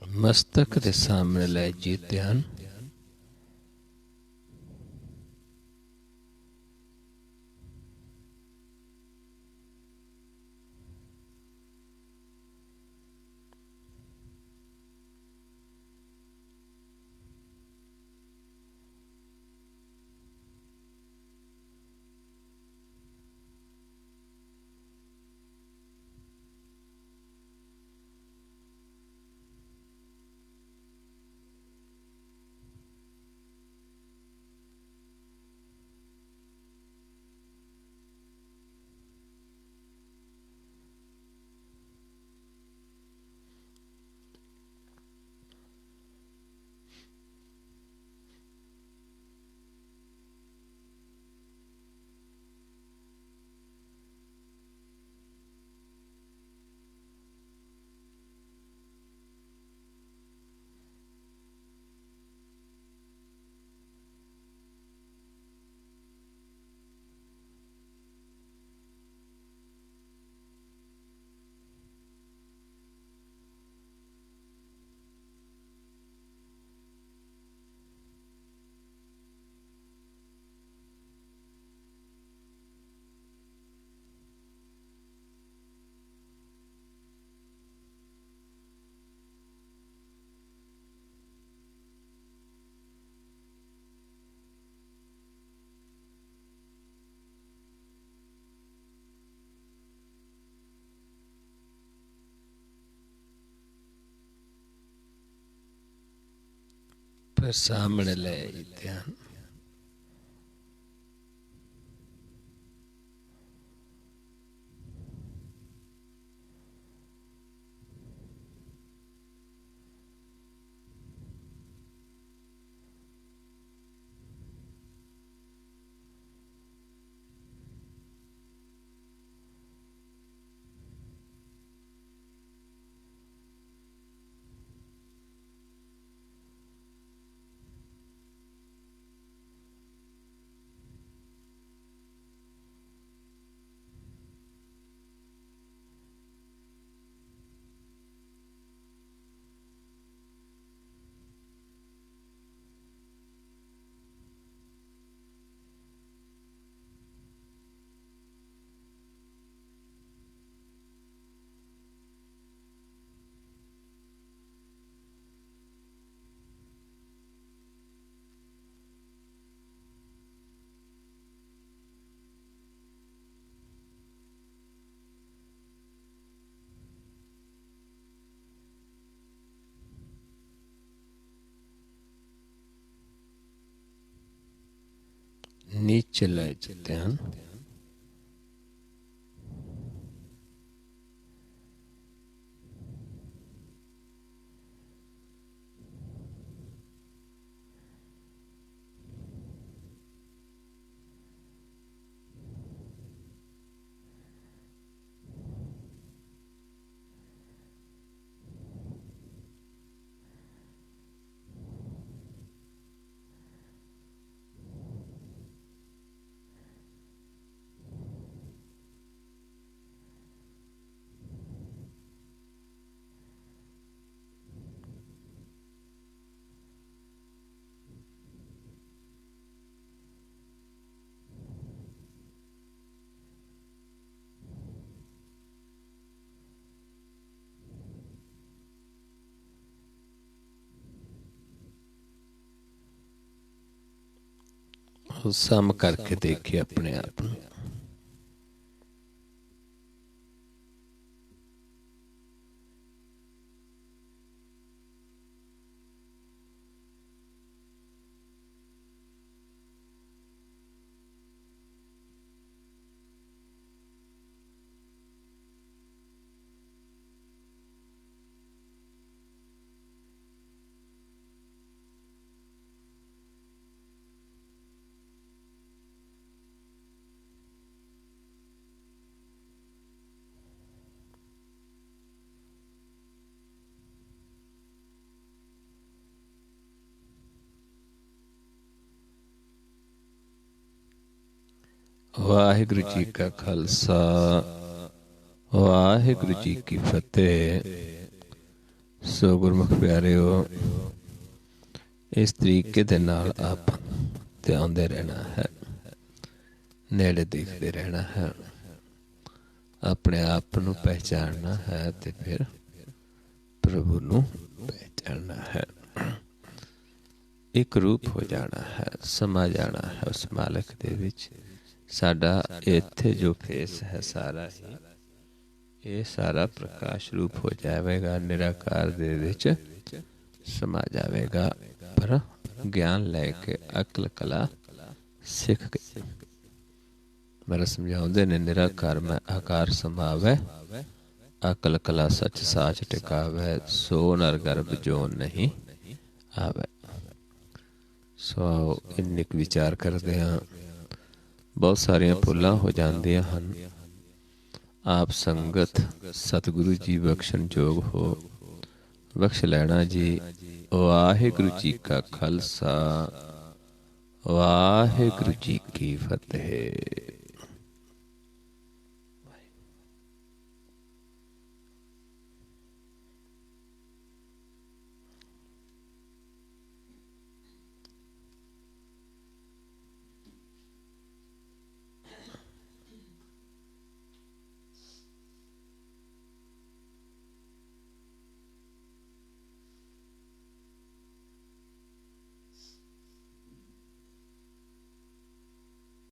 मस्तक के सामने ले जी ध्यान। फिर सामने ले जी ध्यान। ਚਲਾਏ ਜਾਂਦੇ ਹਨ। सम करके देखिए अपने आप में। वाहिगुरु जी का खालसा वाहिगुरु जी की फतेह। सो गुरमुख प्यारिओ, इस तरीके दे नाल आप ध्यानदे रहना है, नेड़े देखते रहना है, अपने आप नू पहचानना है ते फिर प्रभु नू पहचानना है। एक रूप हो जाना है, समा जाना है उस मालिक दे विच। साडा इत्थे जो फेस है सारा ही ये सारा प्रकाश रूप हो जाएगा, निराकार दे विच समा जाएगा। पर ज्ञान लैके अकल कला सिख के मेरा समझाते ने, निराकार में आकार समावे, अकल कला सच साच टिकावे, सो नर गर्भ जो नहीं आवे। सो इन्नी विचार करते हैं, बहुत सारिया भुलां हो जांदियां हन। आप संगत सतगुरु जी बख्शण जोग हो, बख्श लेना जी। वाहिगुरु जी का खालसा वाहिगुरु जी की फतेह।